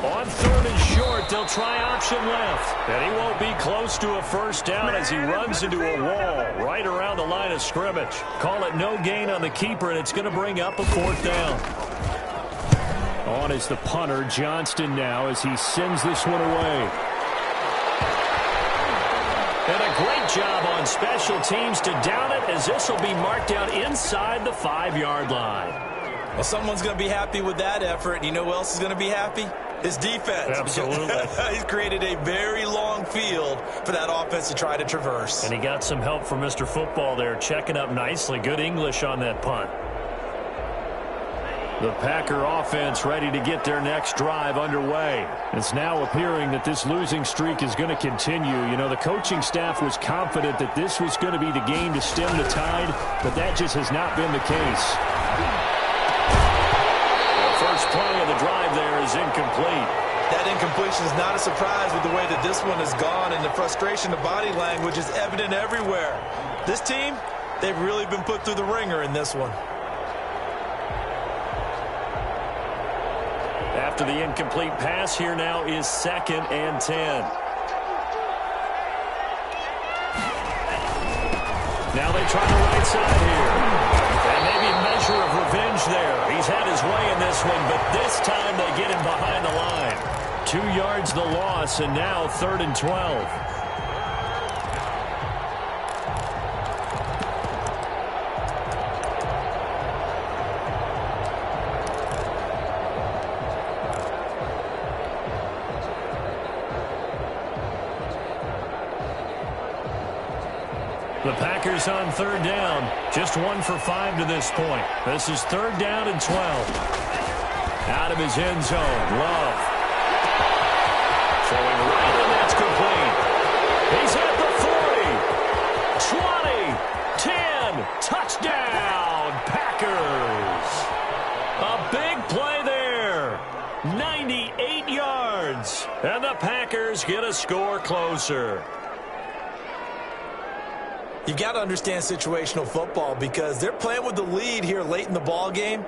On 3rd and short, they'll try option left. And he won't be close to a 1st down as he runs into a wall right around the line of scrimmage. Call it no gain on the keeper, and it's going to bring up a 4th down. On is the punter, Johnston now, as he sends this one away. And a great job on special teams to down it, as this will be marked down inside the 5-yard line. Well, someone's going to be happy with that effort. And you know who else is going to be happy? His defense. Absolutely. He's created a very long field for that offense to try to traverse. And he got some help from Mr. Football there, checking up nicely. Good English on that punt. The Packer offense ready to get their next drive underway. It's now appearing that this losing streak is going to continue. You know, the coaching staff was confident that this was going to be the game to stem the tide, but that just has not been the case. The first play of the drive there is incomplete. That incompletion is not a surprise with the way that this one has gone, and the frustration of body language is evident everywhere. This team, they've really been put through the ringer in this one. After the incomplete pass, here now is 2nd and 10. Now they try the right side here. And maybe a measure of revenge there. He's had his way in this one, but this time they get him behind the line. 2 yards the loss, and now 3rd and 12. The Packers on 3rd down. Just 1 for 5 to this point. This is 3rd down and 12. Out of his end zone. Love. Throwing right, and that's complete. He's at the 40. 20. 10. Touchdown. Packers. A big play there. 98 yards. And the Packers get a score closer. You've got to understand situational football because they're playing with the lead here late in the ball game.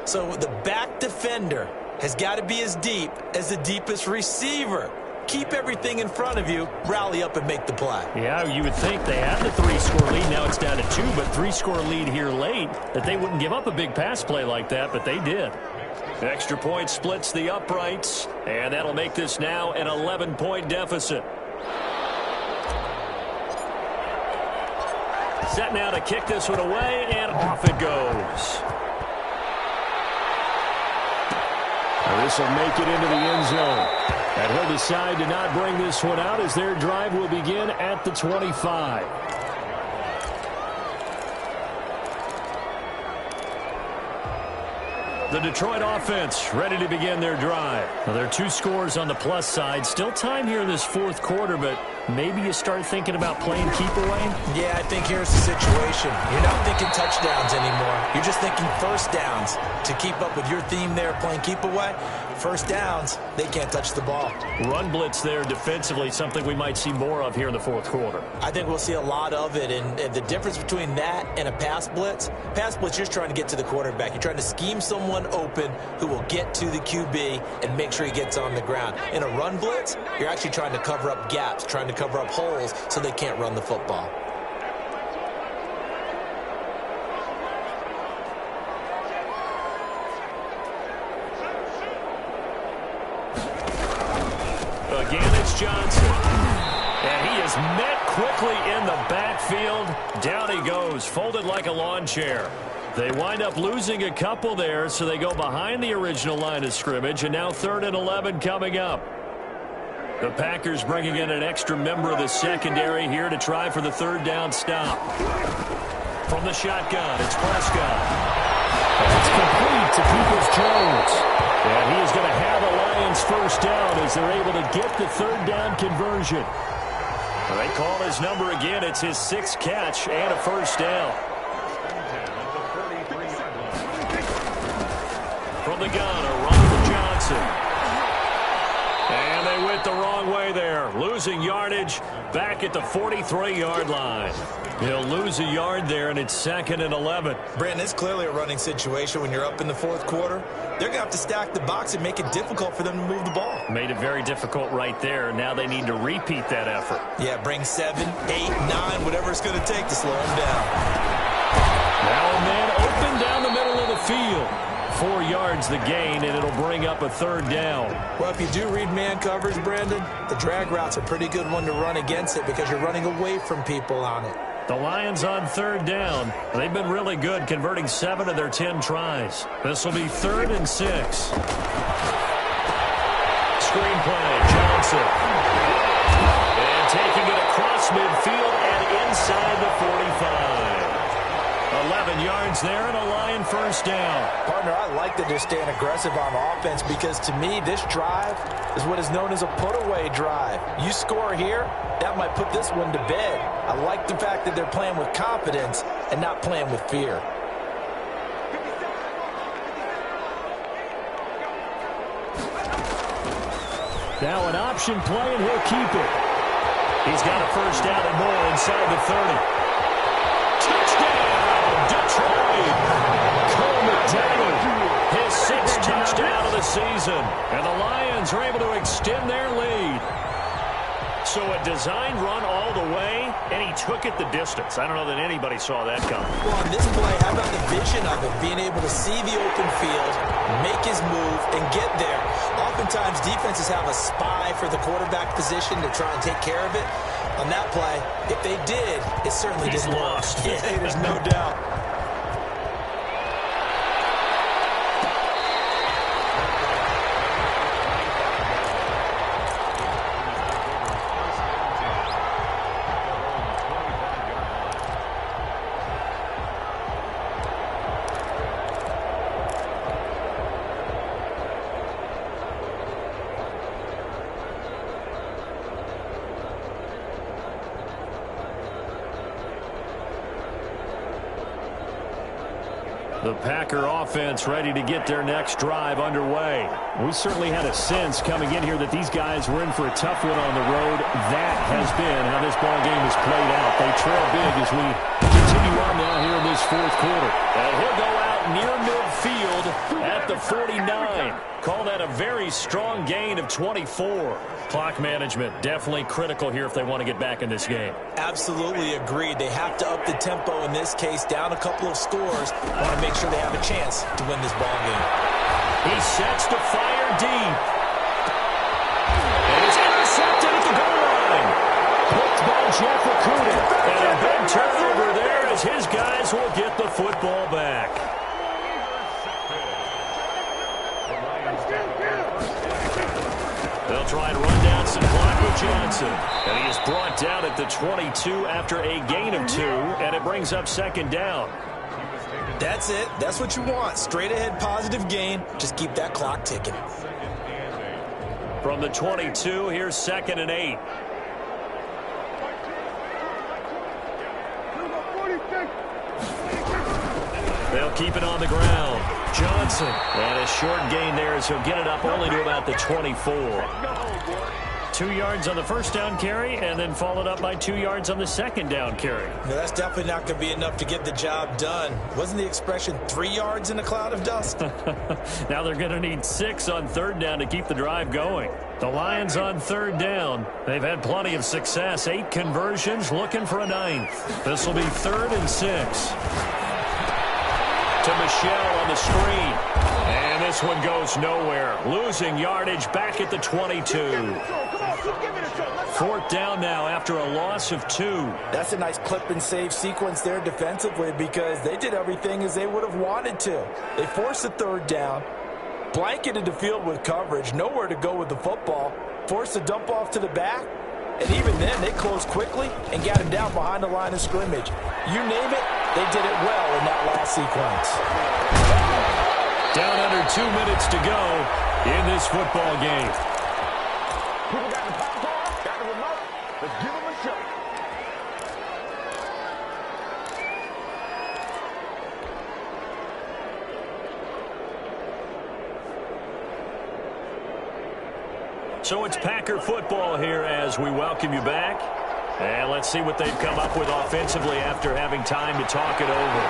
So the back defender has got to be as deep as the deepest receiver. Keep everything in front of you, rally up and make the play. Yeah, you would think they had the 3-score lead. Now it's down to 2, but 3-score lead here late, that they wouldn't give up a big pass play like that, but they did. Extra point splits the uprights, and that'll make this now an 11-point deficit. Set now to kick this one away, and off it goes. This will make it into the end zone. And he'll decide to not bring this one out as their drive will begin at the 25. The Detroit offense ready to begin their drive. Well, there are 2 scores on the plus side. Still time here in this 4th quarter, but maybe you start thinking about playing keep away? Yeah, I think here's the situation. You're not thinking touchdowns anymore. You're just thinking first downs. To keep up with your theme there, playing keep away, first downs, they can't touch the ball. Run blitz there defensively, something we might see more of here in the 4th quarter. I think we'll see a lot of it, and the difference between that and a pass blitz, you're just trying to get to the quarterback. You're trying to scheme someone open who will get to the QB and make sure he gets on the ground. In a run blitz, you're actually trying to cover up gaps, trying to cover up holes so they can't run the football. Again, it's Johnson. And he is met quickly in the backfield. Down he goes, folded like a lawn chair. They wind up losing a couple there, so they go behind the original line of scrimmage, and now 3rd and 11 coming up. The Packers bringing in an extra member of the secondary here to try for the 3rd down stop. From the shotgun, it's Prescott. That's complete to Peoples-Jones. And he is going to have a Lions first down as they're able to get the 3rd down conversion. They call his number again. It's his 6th catch and a first down. From the gun, a run for Johnson. And they went the wrong way there. Losing yardage back at the 43-yard line. He'll lose a yard there, and it's 2nd and 11. Brandon, it's clearly a running situation when you're up in the 4th quarter. They're going to have to stack the box and make it difficult for them to move the ball. Made it very difficult right there. Now they need to repeat that effort. Yeah, bring 7, 8, 9, whatever it's going to take to slow them down. Now a man open down the middle of the field. 4 yards the gain, and it'll bring up a 3rd down. Well, if you do read man coverage, Brandon, the drag route's a pretty good one to run against it because you're running away from people on it. The Lions on 3rd down. They've been really good, converting 7 of their 10 tries. This will be 3rd and 6. Johnson. And taking it across midfield and inside the 45. 11 yards there and a Lion first down. Partner, I like that they're staying aggressive on offense because to me, this drive is what is known as a put-away drive. You score here, that might put this one to bed. I like the fact that they're playing with confidence and not playing with fear. Now an option play, and he'll keep it. He's got a first down and more inside the 30. Touchdown, Detroit! Cole McDonald, his 6th touchdown of the season. And the Lions are able to extend their lead. So a design run all the way, and he took it the distance. I don't know that anybody saw that coming. Well, on this play, how about the vision of it? Being able to see the open field, make his move, and get there. Oftentimes, defenses have a spy for the quarterback position to try and take care of it. On that play, if they did, it certainly didn't work. Yeah, there's no doubt. The Packer offense ready to get their next drive underway. We certainly had a sense coming in here that these guys were in for a tough one on the road. That has been how this ball game has played out. They trail big as we continue on now here in this fourth quarter. And he'll go out near midfield at the 49. Call that a very strong gain of 24. Clock management definitely critical here if they want to get back in this game. Absolutely agreed. They have to up the tempo in this case, down a couple of scores. Want to make sure they have a chance to win this ball game. He sets to fire deep. And it's intercepted at the goal line. Picked by Jeff Okuda. And a big turnover there as his guys will get the football back. They'll try and run down some clock with Johnson. And he is brought down at the 22 after a gain of 2, and it brings up second down. That's it. That's what you want. Straight ahead positive gain. Just keep that clock ticking. From the 22, here's 2nd and 8. They'll keep it on the ground. Johnson. And a short gain there as he'll get it up only to about the 24. 2 yards on the first down carry, and then followed up by 2 yards on the second down carry. No, that's definitely not going to be enough to get the job done. Wasn't the expression 3 yards in a cloud of dust? Now they're going to need 6 on third down to keep the drive going. The Lions on third down. They've had plenty of success. 8 conversions, looking for a 9th. This will be 3rd and 6. To Michelle on the screen. And this one goes nowhere. Losing yardage back at the 22. 4th down now after a loss of 2. That's a nice clip and save sequence there defensively because they did everything as they would have wanted to. They forced a 3rd down, blanketed the field with coverage, nowhere to go with the football, forced a dump off to the back, and even then they closed quickly and got him down behind the line of scrimmage. You name it, they did it well in that last sequence. Down under 2 minutes to go in this football game. People got the popcorn, got the remote. Let's give them a show. So it's Packer football here as we welcome you back. And let's see what they've come up with offensively after having time to talk it over.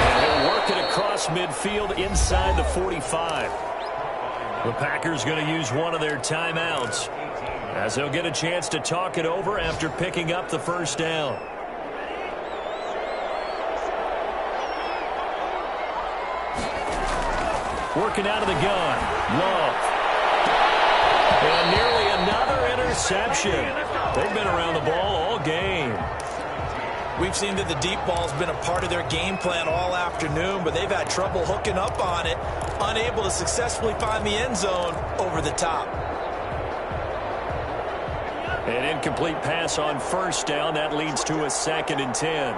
And they'll work it across midfield inside the 45. The Packers going to use one of their timeouts as they'll get a chance to talk it over after picking up the first down. Working out of the gun. Love. And nearly another interception. They've been around the ball all game. We've seen that the deep ball's been a part of their game plan all afternoon, but they've had trouble hooking up on it, unable to successfully find the end zone over the top. An incomplete pass on first down. That leads to a 2nd and 10.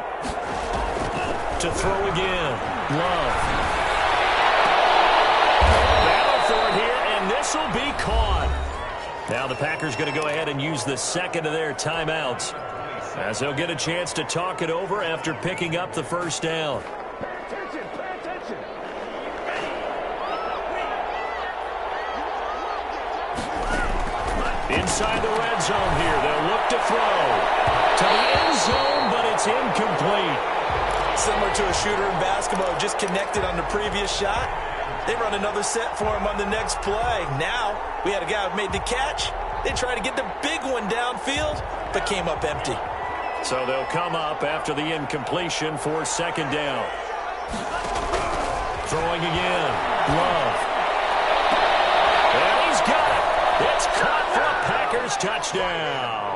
To throw again. Love. Battle for it here, and this will be caught. Now the Packers going to go ahead and use the second of their timeouts, as they'll get a chance to talk it over after picking up the first down. Pay attention. Inside the red zone here, they'll look to throw. To the end zone, but it's incomplete. Similar to a shooter in basketball, just connected on the previous shot. They run another set for him on the next play. Now, we had a guy who made the catch. They tried to get the big one downfield, but came up empty. So they'll come up after the incompletion for 2nd down. Throwing again. Love. And he's got it. It's caught for a Packers touchdown.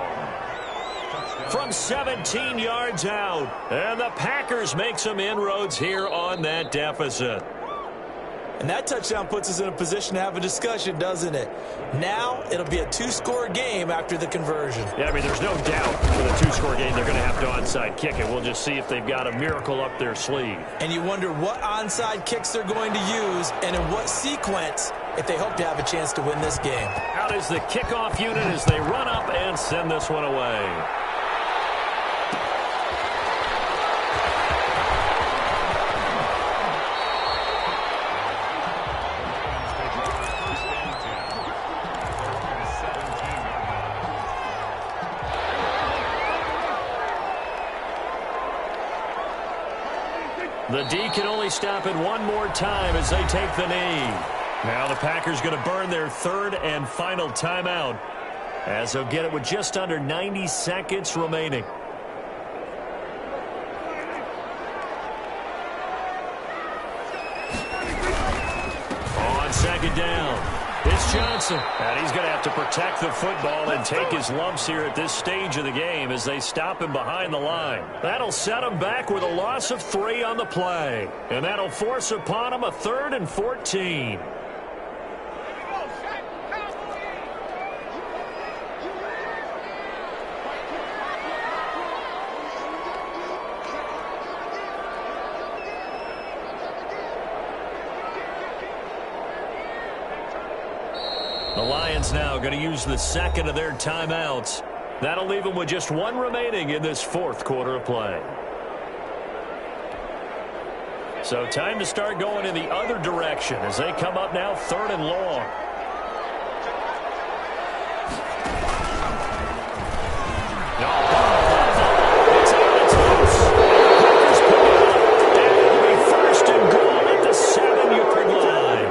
From 17 yards out. And the Packers make some inroads here on that deficit. And that touchdown puts us in a position to have a discussion, doesn't it? Now, it'll be a 2-score game after the conversion. Yeah, I mean, there's no doubt for the 2-score game they're going to have to onside kick it. We'll just see if they've got a miracle up their sleeve. And you wonder what onside kicks they're going to use and in what sequence if they hope to have a chance to win this game. Out is the kickoff unit as they run up and send this one away. The D can only stop it one more time as they take the knee. Now the Packers going to burn their 3rd and final timeout, as they'll get it with just under 90 seconds remaining. On 2nd down, it's Johnson. And he's going to have to protect the football and take his lumps here at this stage of the game as they stop him behind the line. That'll set him back with a loss of 3 on the play. And that'll force upon him a 3rd and 14. The Lions now going to use the 2nd of their timeouts. That'll leave them with just 1 remaining in this 4th quarter of play. So time to start going in the other direction as they come up now 3rd and long. It's out, it's loose. Packers pick it up, and it'll be 1st and goal at the 7-yard line.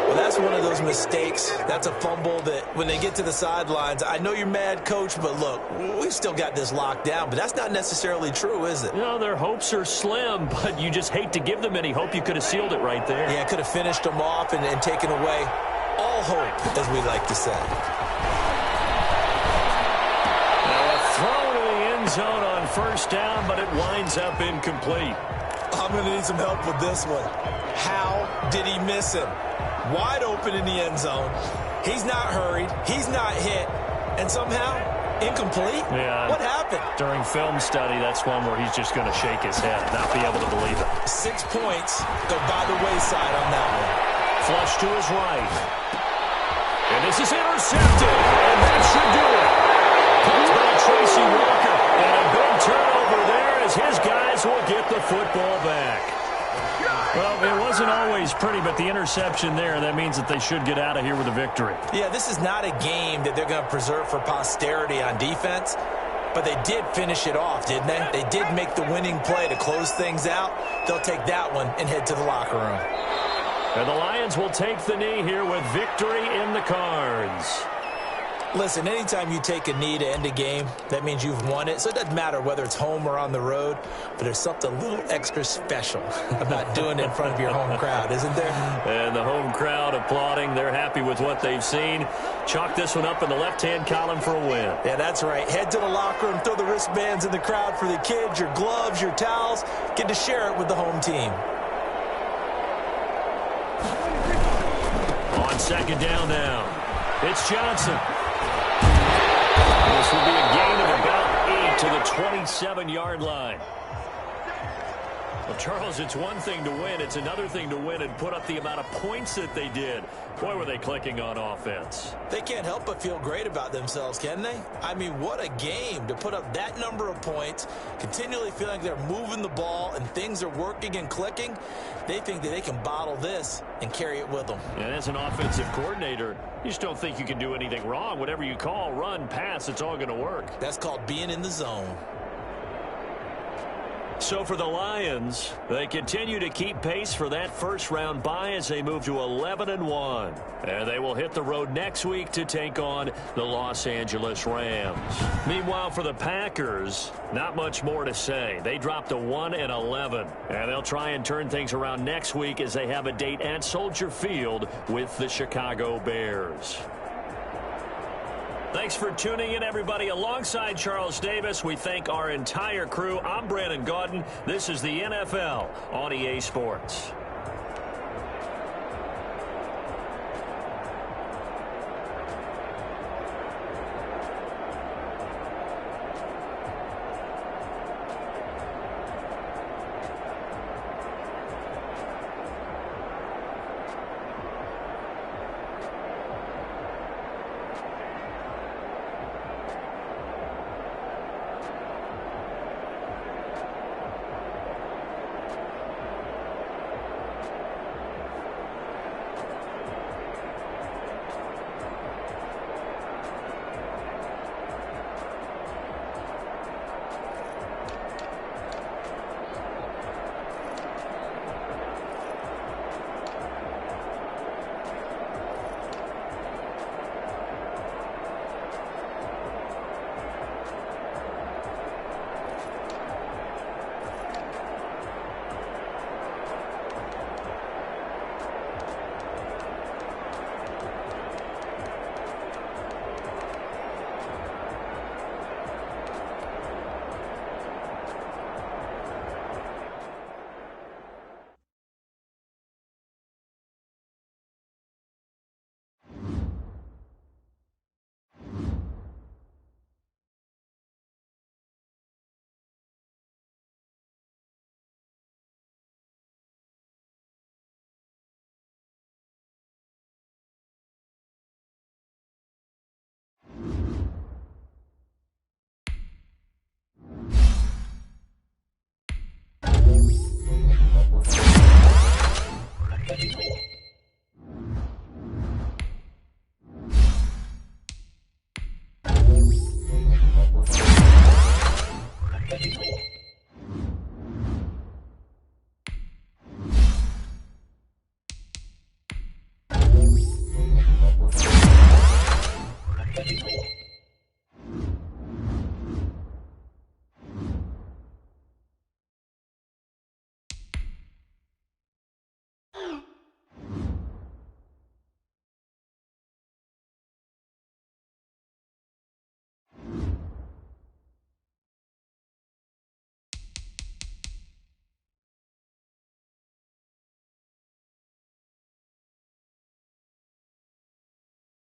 Well, that's one of those mistakes. That's a fumble that when they get to the sidelines, I know you're mad, Coach, but look, we've still got this locked down. But that's not necessarily true, is it? You know, their hopes are slim, but you just hate to give them any hope. You could have sealed it right there. Yeah, could have finished them off and taken away all hope, as we like to say. Now a throw to the end zone on 1st down, but it winds up incomplete. I'm going to need some help with this one. How did he miss him? Wide open in the end zone. He's not hurried. He's not hit. And somehow, incomplete? Yeah. What happened? During film study, that's one where he's just going to shake his head, not be able to believe it. 6 points go by the wayside on that one. Flush to his right. And this is intercepted. And that should do it. Picked by Tracy Walker. And a big turnover there as his guys will get the football back. Well, it wasn't always pretty, but the interception there, that means that they should get out of here with a victory. Yeah, this is not a game that they're going to preserve for posterity on defense, but they did finish it off, didn't they? They did make the winning play to close things out. They'll take that one and head to the locker room. And the Lions will take the knee here with victory in the cards. Listen, anytime you take a knee to end a game, that means you've won it. So it doesn't matter whether it's home or on the road, but there's something a little extra special about doing it in front of your home crowd, isn't there? And the home crowd applauding. They're happy with what they've seen. Chalk this one up in the left-hand column for a win. Yeah, that's right. Head to the locker room, throw the wristbands in the crowd for the kids, your gloves, your towels. Get to share it with the home team. On second down now, it's Johnson. This will be a gain of about 8 to the 27-yard line. Well, Charles, it's one thing to win. It's another thing to win and put up the amount of points that they did. Boy, were they clicking on offense. They can't help but feel great about themselves, can they? I mean, what a game to put up that number of points, continually feeling like they're moving the ball and things are working and clicking. They think that they can bottle this and carry it with them. And as an offensive coordinator, you just don't think you can do anything wrong. Whatever you call, run, pass, it's all going to work. That's called being in the zone. So for the Lions, they continue to keep pace for that first-round bye as they move to 11-1. And they will hit the road next week to take on the Los Angeles Rams. Meanwhile, for the Packers, not much more to say. They dropped to 1-11. And they'll try and turn things around next week as they have a date at Soldier Field with the Chicago Bears. Thanks for tuning in, everybody. Alongside Charles Davis, we thank our entire crew. I'm Brandon Gaudin. This is the NFL on EA Sports.